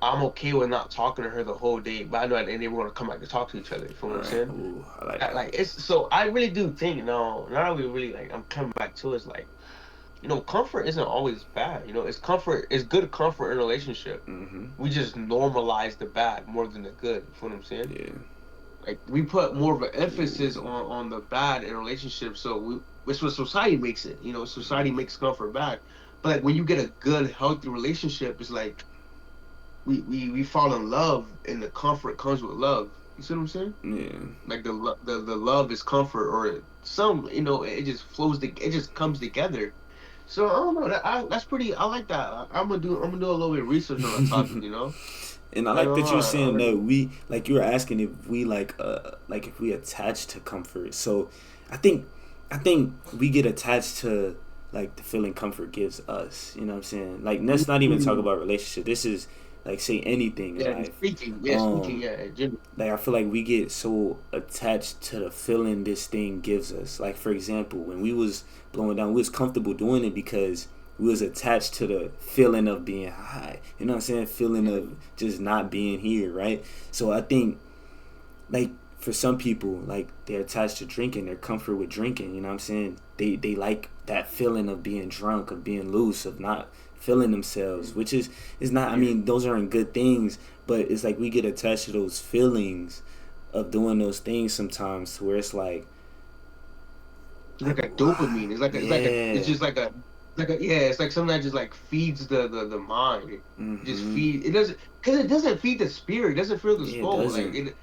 I'm okay with not talking to her the whole day, but I know at the end we're gonna come back to talk to each other. You feel All what I'm right. saying? Ooh, I like That, that. like it's so I really do think now that we really like I'm coming back to is like comfort isn't always bad. It's comfort. It's good comfort in a relationship. Mm-hmm. We just normalize the bad more than the good. You feel what I'm saying? Yeah. Like we put more of an emphasis Ooh. on the bad in relationships. So it's what society makes it. Society makes comfort bad. But like when you get a good, healthy relationship, it's like we fall in love, and the comfort comes with love. You see what I'm saying? Yeah. Like the love is comfort, or some it just flows. It just comes together. So I don't know. That's pretty. I like that. I'm gonna do a little bit of research on that topic. And I I like don't that know. you're saying that we like you were asking if we like if we attach to comfort. So I think I think we get attached to like the feeling comfort gives us. You know what I'm saying? Like let's not even talk Mm, about relationship. This is like say anything in yeah, life. speaking. Um Yeah, Jimmy. like I feel like we get so attached to the feeling this thing gives us. Like for example, when we was blowing down, we was comfortable doing it because we was attached to the feeling of being high. You know what I'm saying? Feeling Yeah, of just not being here, right? So I think like for some people, like they're attached to drinking, their comfort with drinking, you know what I'm saying? They like that feeling of being drunk, of being loose, of not feeling themselves, which is not I yeah. mean, those aren't good things, but it's like we get attached to those feelings of doing those things sometimes where it's It's like like a why? dopamine. It's Yeah. just yeah. It's like something that just like feeds the mind. It just Mm-hmm. feed. It doesn't because it doesn't feed the spirit. It doesn't feed the Yeah, it soul. Like doesn't. it.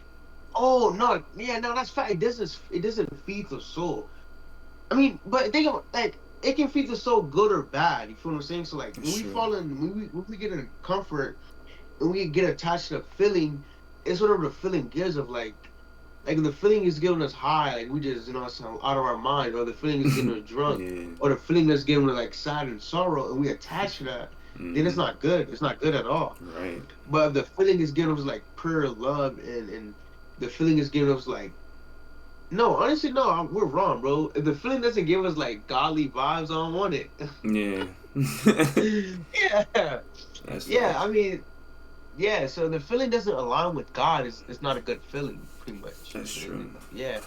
Oh no, yeah, no, that's fact. It doesn't feed the soul. I mean, but think of like it can feed the soul good or bad. You feel what I'm saying? So like when It's we true. fall in, when we get in comfort and we get attached to the feeling, it's whatever the feeling gives of like if the feeling is giving us high, like we just it's out of our mind, or the feeling is getting us drunk, Yeah. or the feeling is giving us like sad and sorrow, and we attach to that, then it's Mm-hmm. not good. It's not good at all. Right. But if the feeling is giving us like pure love, and the feeling is giving us like no, honestly, no, we're wrong, bro. If the feeling doesn't give us like godly vibes, I don't want it. Yeah. Yeah, That's yeah. facts. I mean, yeah. So the feeling doesn't align with God. It's not a good feeling, pretty much. That's true. Yeah,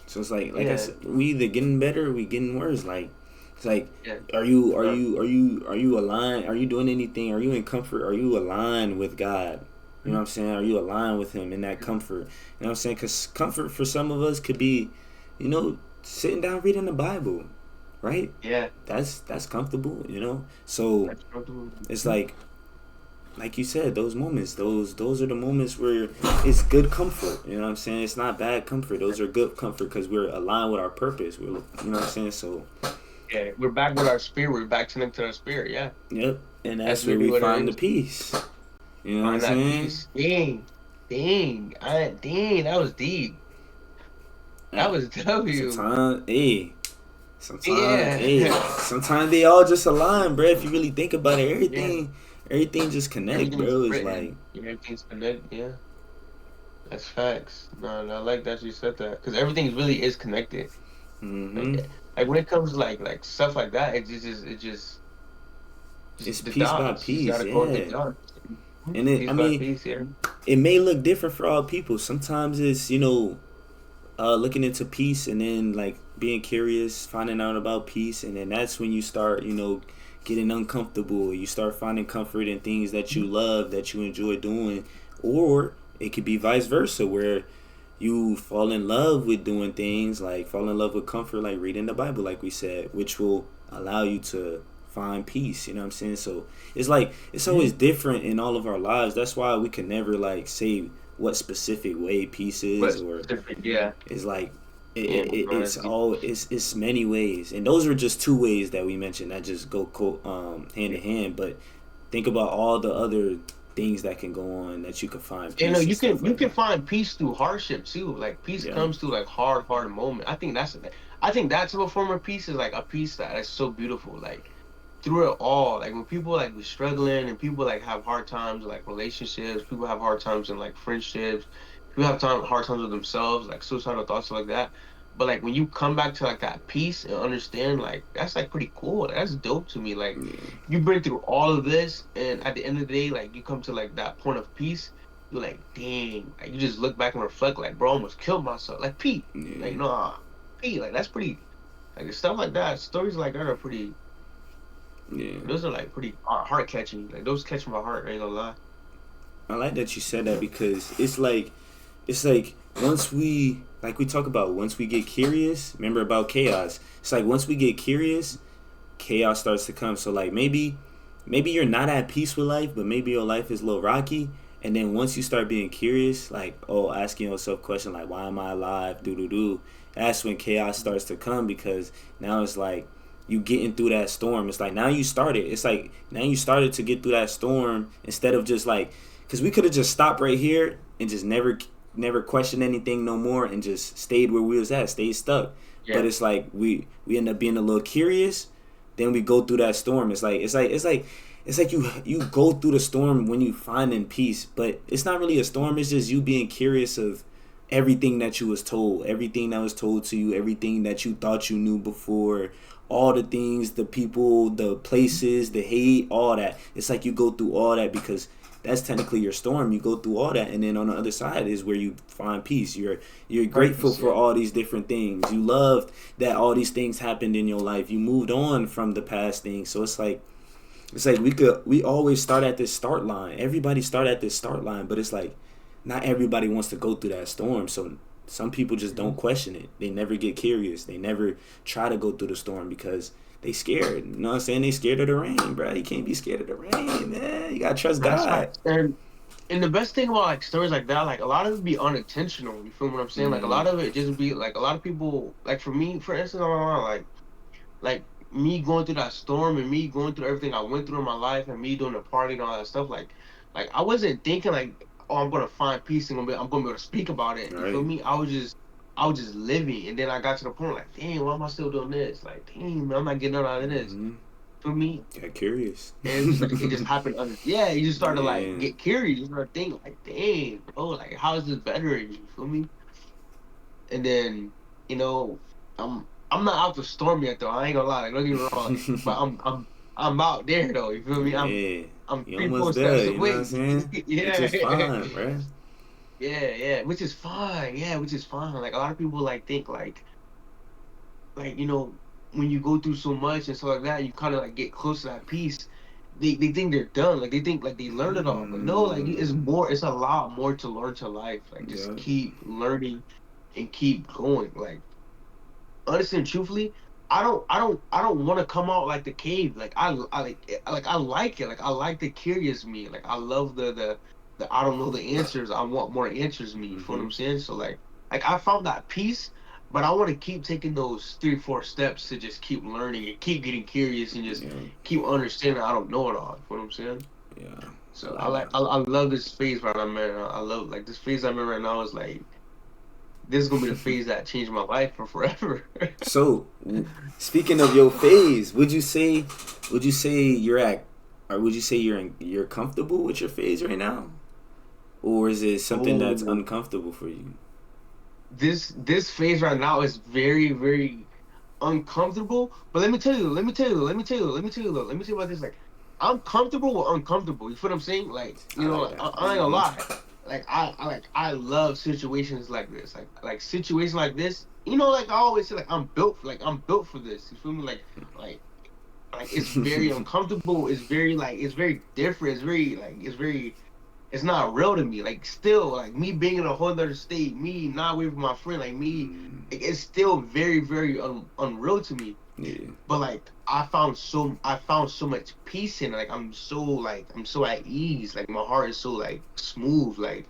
So it's like I yeah, said, we either getting better or we getting worse. Like it's like yeah. are you aligned? Are you doing anything? Are you in comfort? Are you aligned with God? You know what I'm saying? Are you aligned with Him in that comfort? You know what I'm saying? Because comfort for some of us could be, sitting down reading the Bible, right? Yeah, That's comfortable. So that's comfortable. it's like you said, those moments, those are the moments where it's good comfort. You know what I'm saying? It's not bad comfort. Those are good comfort because we're aligned with our purpose. You know what I'm saying? So, Yeah, we're back with our spirit. We're back connected to our spirit. Yeah, yep. And that's that's where literally we what it find the is. peace. You know what I'm Find that saying? peace. Dang, that was deep. That Uh, was W. sometimes, hey, Yeah, sometimes they all just align, bro. If you really think about it, yeah. everything just connect, Everything's bro. It's like, written. Yeah, everything's connected. Yeah, that's facts. No, no, I like that you said that because everything really is connected. Like, mm-hmm. like when it comes to like stuff like that, It's just the piece by dots. You just piece, gotta connect the yeah. dots. And it, Piece I by mean, piece. Yeah. it may look different for all people. Sometimes it's looking into peace and then like being curious, finding out about peace, and then that's when you start getting uncomfortable. You start finding comfort in things that you love, that you enjoy doing, or it could be vice versa, where you fall in love with doing things like fall in love with comfort, like reading the Bible, like we said, which will allow you to find peace. You know what I'm saying? So it's like it's always Mhm. different in all of our lives. That's why we can never like say what specific way peace is, But or different. Yeah. it's like Yeah. No, it's that's deep. all it's many ways, and those are just two ways that we mentioned that just go hand Yeah. in hand. But think about all the other things that can go on that you could find You know, peace and stuff you like can that. find peace through hardship too. Like peace Yeah. comes through like hard moment. I think that's a form of peace is like a peace that is so beautiful. Like through it all, like when people like be struggling and people like have hard times like relationships, people have hard times in like friendships, people have hard times with themselves, like suicidal thoughts, stuff like that. But like when you come back to like that peace and understand, like that's like pretty cool. Like, that's dope to me. Like Yeah. you bring through all of this, and at the end of the day, like you come to like that point of peace. You're like, dang, like you just look back and reflect, like, bro, I almost killed myself. Like Pete, like Yeah. Pete, like that's pretty, like stuff like that. Stories like that are pretty. Yeah. Those are like pretty heart catching. Like those catch my heart. I ain't gonna lie. I like that you said that because it's like once we like we talk about once we get curious, remember about chaos. It's like once we get curious, chaos starts to come. So like maybe you're not at peace with life, but maybe your life is a little rocky. And then once you start being curious, like asking yourself questions like why am I alive? Do do do. That's when chaos starts to come because now it's like you getting through that storm. It's like now you started. It's like now you started to get through that storm instead of just like because we could have just stopped right here and just never questioned anything no more and just stayed where we was at, stayed stuck. But Yeah. it's like we end up being a little curious, then we go through that storm. It's like you go through the storm when you find in peace, but it's not really a storm. It's just you being curious of everything that you was told, everything that was told to you, everything that you thought you knew before, all the things, the people, the places, the hate, all that. It's like you go through all that because that's technically your storm. You go through all that, and then on the other side is where you find peace. You're grateful for 100%. all these different things. You loved that all these things happened in your life. You moved on from the past things. So it's like we always start at this start line. Everybody start at this start line, but it's like not everybody wants to go through that storm. So some people just don't question it. They never get curious. They never try to go through the storm because they scared. You know what I'm saying? They scared of the rain, bro. You can't be scared of the rain, man. You gotta trust That's God. facts. And the best thing about like stories like that, like a lot of it be unintentional. You feel what I'm saying? Like a Mm-hmm. lot of it just be like a lot of people. Like for me, for instance, like me going through that storm and me going through everything I went through in my life and me doing the party and all that stuff. Like I wasn't thinking like, oh, I'm gonna find peace and I'm gonna be able to speak about it. You feel Right. me? I was just living, and then I got to the point like, damn, why am I still doing this? Like, damn, man, I'm not getting out of this. Mm-hmm. For me, Got curious. and it's just like it just happened. Yeah, you just started like Yeah. get curious. You start thinking like, dang, bro, like how is this bettering you? Feel me? And then you know, I'm not out to storm yet though. I ain't gonna lie. Like, don't get me wrong. But I'm out there though. You feel me? Yeah. I'm You three, almost four there, steps you know what I'm away. saying? Which Yeah. is fine, right? Yeah, which is fine. Yeah, which is fine. Like a lot of people like think like when you go through so much and stuff like that, you kind of like get close to that peace. They think they're done. Like they think like they learned it all, but no, like it's Mm, more. It's a lot more to learn to life. Like just yeah. keep learning and keep going. Like honestly and truthfully, I don't want to come out like the cave. Like I like it. Like I like the curious me. Like I love the I don't know the answers. I want more answers me. You feel what Mm-hmm. I'm saying? So like I found that peace, but I want to keep taking those 3 4 steps to just keep learning and keep getting curious and just Yeah. keep understanding I don't know it all. You feel what I'm saying? Yeah. I So I like like that. I love this phase right I'm in. I love like this phase I'm in right now is like this is gonna be the phase that changed my life for forever. So, speaking of your phase, would you say you're at, or would you say you're comfortable with your phase right now, or is it something that's Oh, uncomfortable for you? this phase right now is very very uncomfortable. But let me tell you, let me tell you, let me tell you, let me tell you, let me tell you about this. Like I'm comfortable with uncomfortable. You feel what I'm saying? Like I like like, that. I ain't gonna Mm-hmm. lie. Like I love situations like this. Like situations like this. Like I always say, like I'm built for this. You feel me? Like like it's very uncomfortable. It's very different. It's not real to me. Like still, like me being in a whole other state, me not with my friend, like me, Mm, it's still very, very unreal to me. yeah. But like I found so much peace in it. Like I'm so at ease. Like my heart is so like smooth. Like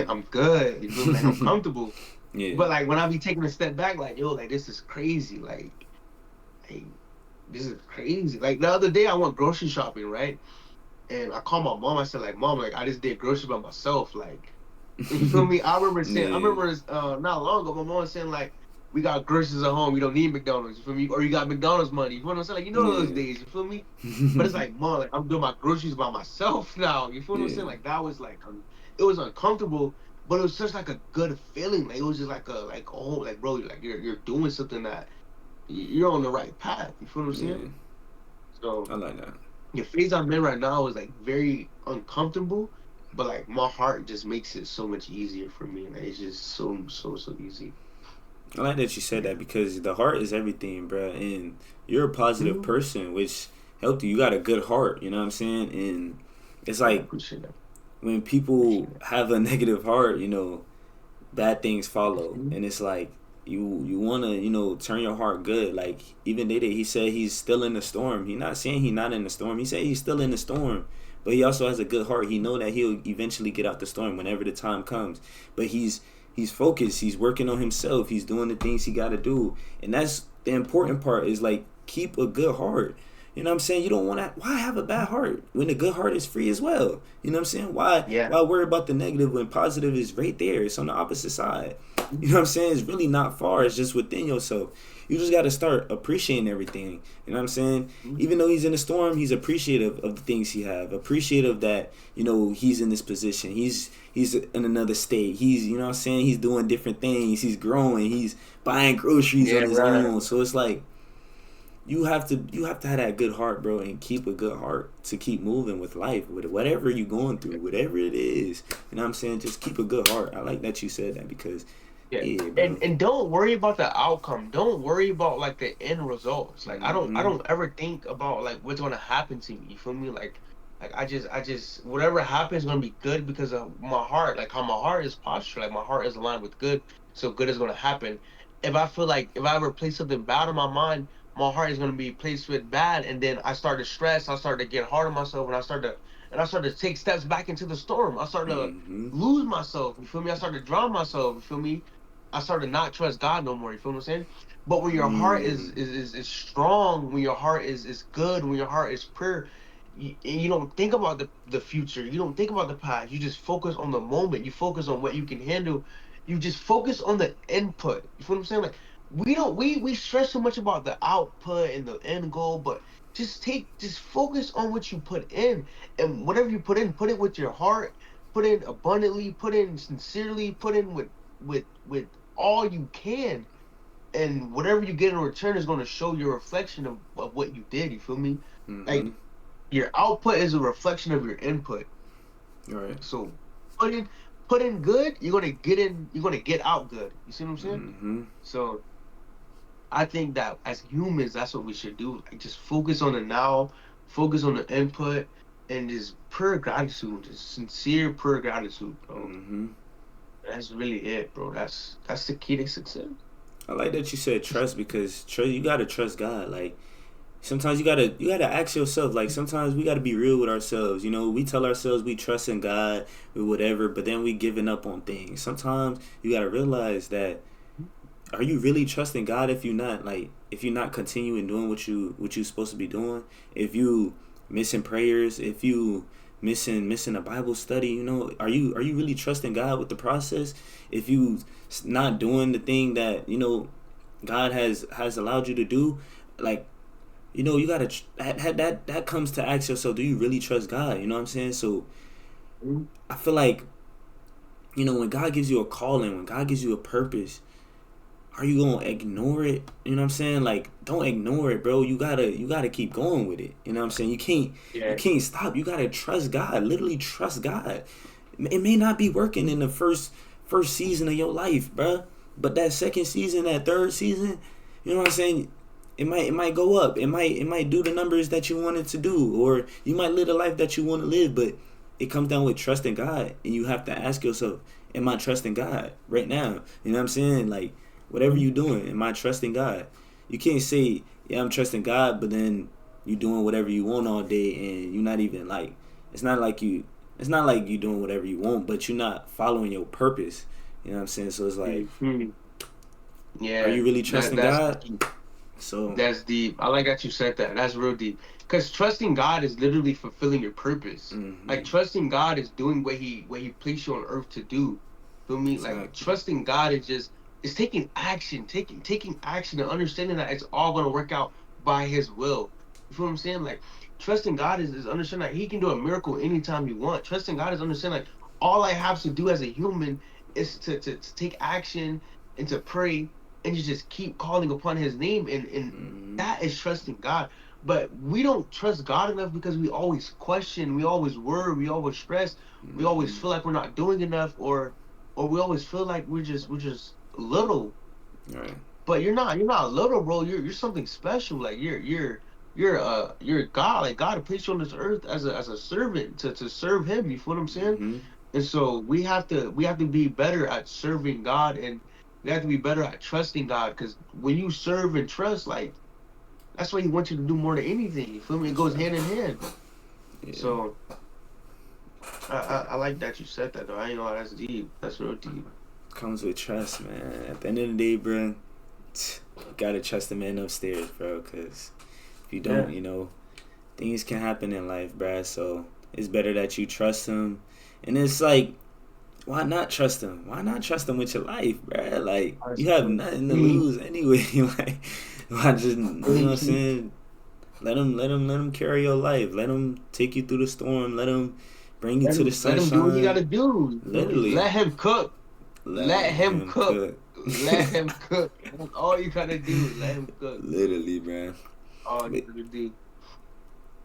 I'm good. You feel me? Like I'm comfortable. Yeah. But like when I be taking a step back, like yo, like this is crazy. Like this is crazy. Like the other day I went grocery shopping, right? And I called my mom. I said, like, mom, like I just did groceries by myself. Like, you feel me? I remember saying, I Yeah. remember not long ago, my mom was saying, like, we got groceries at home. We don't need McDonald's. You feel me? Or you got McDonald's money. You feel what I'm saying? Like, you know those Yeah. days. You feel me? But it's like, man, like I'm doing my groceries by myself now. You feel what I'm Yeah. saying? Like that was like, it was uncomfortable, but it was such like a good feeling. Like it was just like oh, like bro, like you're doing something that you're on the right path. You feel what I'm saying? Yeah. So I like that. the phase I'm in right now is like very uncomfortable, but like my heart just makes it so much easier for me. Like it's just so easy. I like that you said Yeah. that because the heart is everything, bro. And you're a positive Mhm. person, which helped you. You got a good heart, you know what I'm saying? And it's Yeah, I like appreciate that. when Appreciate people that. have a negative heart, bad things follow. Mhm. And it's like you want to, turn your heart good. Like even Dede, he said he's still in the storm. He's not saying he's not in the storm. He said he's still in the storm. But he also has a good heart. He know that he'll eventually get out the storm whenever the time comes. But he's focused. He's working on himself. He's doing the things he got to do. And that's the important part is like keep a good heart. You know what I'm saying? You don't want to. Why have a bad heart when the good heart is free as well? You know what I'm saying? Why Yeah. why worry about the negative when positive is right there? It's on the opposite side. You know what I'm saying? It's really not far. It's just within yourself. You just got to start appreciating everything. You know what I'm saying? Mhm. Even though he's in a storm, he's appreciative of the things he have. Appreciative that he's in this position. He's in another state. He's what I'm saying. He's doing different things. He's growing. He's buying groceries Yeah, on his right. own. So it's like you have to have that good heart, bro, and keep a good heart to keep moving with life, with whatever you're going through, whatever it is. You know what I'm saying? Just keep a good heart. I like that you said that because, Yeah. yeah, And bro. and don't worry about the outcome. Don't worry about like the end results. Like I Mhm. don't ever think about like what's gonna happen to me. You feel me? Like I just whatever happens is gonna be good because of my heart. Like how my heart is postured. Like my heart is aligned with good. So good is gonna happen. If I feel like if I ever place something bad in my mind, my heart is gonna be placed with bad, and then I start to stress. I start to get hard on myself, and I start to take steps back into the storm. I start to Mhm. lose myself. You feel me? I start to drown myself. You feel me? I started to not trust God no more. You feel what I'm saying? But when your heart Mm. is strong, when your heart is good, when your heart is pure, you don't think about the future. You don't think about the past. You just focus on the moment. You focus on what you can handle. You just focus on the input. You feel what I'm saying? Like we don't we stress so much about the output and the end goal, but just focus on what you put in, and whatever you put it with your heart, put in abundantly, put in sincerely, put in with all you can, and whatever you get in return is going to show your reflection of what you did. You feel me? Mhm. Like your output is a reflection of your input. All right. So put in put in good, you're gonna get out good. You see what I'm saying? Mhm. So I think that as humans, that's what we should do. Like just focus on the now, focus on the input, and just pure gratitude, just sincere pure gratitude, bro. Mhm. That's really it, bro. That's the key to success. I like that you said trust because you gotta trust God. Like sometimes you gotta ask yourself. Like sometimes we gotta be real with ourselves. We tell ourselves we trust in God or whatever, but then we giving up on things. Sometimes you gotta realize that are you really trusting God if you're not continuing doing what you supposed to be doing? If you missing prayers, if you missing a Bible study, are you really trusting God with the process? If you not doing the thing that God has allowed you to do, like you gotta that comes to ask yourself, do you really trust God? You know what I'm saying? So Mhm. I feel like when God gives you a calling, when God gives you a purpose, are you gonna ignore it? You know what I'm saying? Like, don't ignore it, bro. You gotta keep going with it. You know what I'm saying? You Yeah. can't stop. You gotta trust God. Literally trust God. It may not be working in the first season of your life, bro. But that second season, that third season, you know what I'm saying? It might go up. It might do the numbers that you wanted to do, or you might live the life that you want to live. But it comes down with trusting God, and you have to ask yourself, am I trusting God right now? You know what I'm saying? Like whatever you doing, am I trusting God? You can't say, yeah, I'm trusting God, but then you doing whatever you want all day, and you're not even like, it's not like you doing whatever you want, but you're not following your purpose. You know what I'm saying? So it's like, Mhm. are Yeah. you really That trusting that's God? deep. So, That's deep. I like that you said that. That's real deep. Because trusting God is literally fulfilling your purpose. Like mm-hmm, trusting God is doing what He placed you on earth to do. Feel me? Like exactly. trusting God is just It's taking action and understanding that it's all gonna work out by His will. You feel what I'm saying? Like trusting God is understanding that He can do a miracle anytime you want. Trusting God is understanding like all I have to do as a human is to take action and to pray and to just keep calling upon His name, and Mm-hmm. that is trusting God. But we don't trust God enough because we always question, we always worry, we always stress, we always Mm-hmm. feel like we're not doing enough, or we always feel like we're just little. All right. But you're not little, bro. You're something special. Like you're God. Like God placed you on this earth as a servant to serve Him. You feel what I'm saying? Mm-hmm. And so we have to be better at serving God, and we have to be better at trusting God. Because when you serve and trust, like that's what He wants you to do more than anything. You feel me? It That's goes right. hand in hand. Yeah. So I like that you said that though. I ain't know that's deep. That's real deep. Comes with trust, man. At the end of the day, bro, you gotta trust the man upstairs, bro. Cause if you Yeah. don't, things can happen in life, bruh. So it's better that you trust him. And it's like, why not trust him? Why not trust him with your life, bruh? Like That's you have true. nothing to lose anyway. Like why just what I'm saying? Let him carry your life. Let him take you through the storm. Let him bring you to the Let him do what he got sunshine. to do. You feel me? Literally, Let him cook. let Let him him cook. cook. Let him cook. That's all you gotta do. Let him cook. Literally, bruh. All you But gotta do.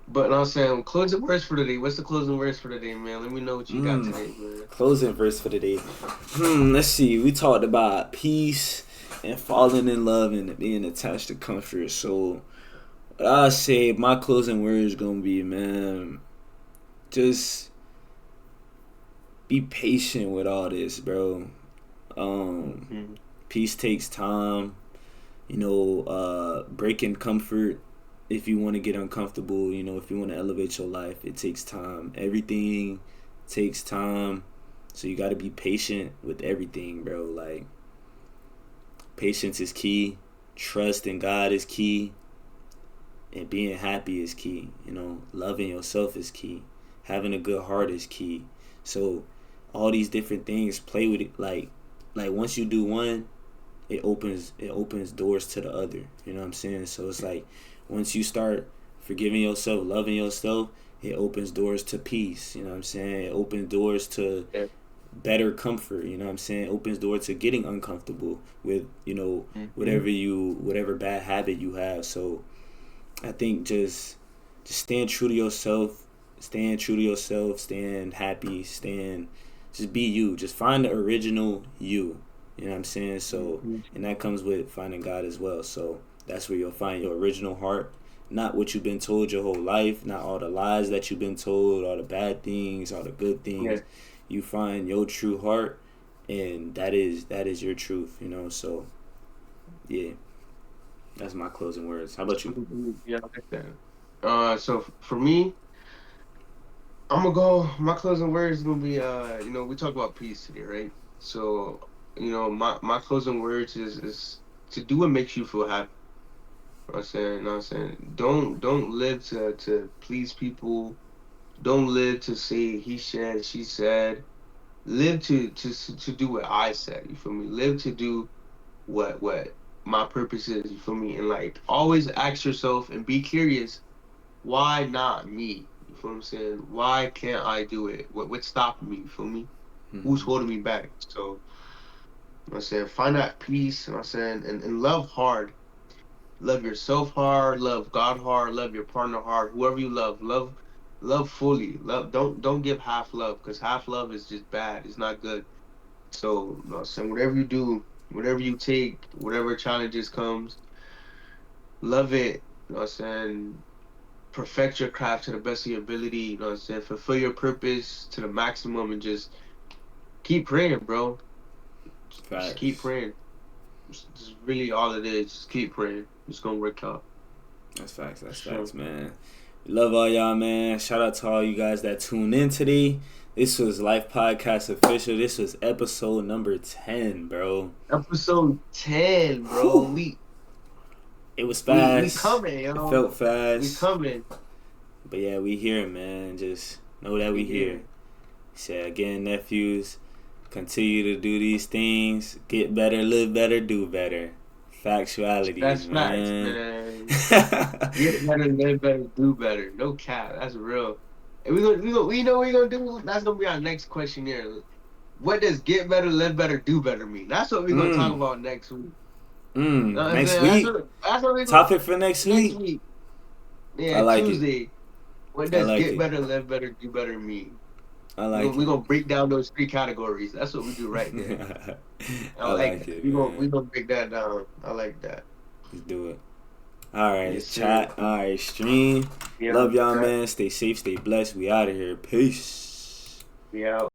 But I'm saying, closing words for today. What's the closing words for today, man? Let me know what you got mm, today, man. closing verse for the day. Let's see. We talked about peace and falling in love and being attached to comfort. So what I say, my closing words gonna be, man, just be patient with all this, bro. Um, Mm-hmm. Peace takes time. Breaking comfort. If you want to get uncomfortable, if you want to elevate your life, it takes time. Everything takes time. So you got to be patient with everything, bro. Like, patience is key. Trust in God is key. And being happy is key. Loving yourself is key. Having a good heart is key. So all these different things, play with it. Like once you do one, it opens doors to the other. You know what I'm saying? So it's like once you start forgiving yourself, loving yourself, it opens doors to peace. You know what I'm saying? It opens doors to Yeah. better comfort. You know what I'm saying? It opens doors to getting uncomfortable with Mm-hmm. whatever bad habit you have. So I think just staying true to yourself, staying happy, just be you. Just find the original you. You know what I'm saying? So, Mm-hmm. and that comes with finding God as well. So that's where you'll find your original heart, not what you've been told your whole life, not all the lies that you've been told, all the bad things, all the good Yeah. things. You find your true heart, and that is your truth. So yeah, that's my closing words. How about you? Yeah, I like that. So for me, I'm gonna go. My closing words is gonna be, we talk about peace today, right? So, my closing words is to do what makes you feel happy. You know what I'm saying? Don't live to please people. Don't live to say he said, she said. Live to do what I said. You feel me? Live to do what my purpose is. You feel me? And like always ask yourself and be curious. Why not me? You feel what I'm saying? Why can't I do it? What's stopping me? You feel me? Who's Mm-hmm. holding me back? So I'm saying find that peace. I'm saying and love hard. Love yourself hard, love God hard, love your partner hard, whoever you love fully. Love don't give half love because half love is just bad. It's not good. So, I'm saying whatever you do, whatever you take, whatever challenges comes, love it. I'm saying perfect your craft to the best of your ability. I'm saying fulfill your purpose to the maximum and just keep praying, bro. Just keep Facts. praying. Just really all it is. Just keep praying. It's gonna work out That's facts. for That's sure. facts, man. We love all y'all, man. Shout out to all you guys that tuned in today. This was Life Podcast Official. This was episode number 10, bro. Episode 10, bro. Whew. We It was we we fast. coming, It yo. felt We fast. coming. But yeah, we here, man. Just know that we We here. here. Say again, nephews. Continue to do these things. Get better, live better, do better. That's Factualities, facts, man. man. Get better, live better, do better. No cap. That's real. And we know what we gonna do. That's gonna be our next questionnaire. What does get better, live better, do better mean? That's what we're gonna talk mm, about next week. Know what I'm next saying? week. That's what we gonna Topic for next next week. week. I Yeah, like it. Tuesday. What I does like get it. better, live better, do better mean? I like We it. gonna break down those three categories. That's what we do right there. I I like like that. it, We man. gonna break that down. I like that. Let's do it. All right, Yes, sir. chat. All right, stream. Yeah, Love y'all, man. Stay safe, stay blessed. We out of here. Peace. yeah.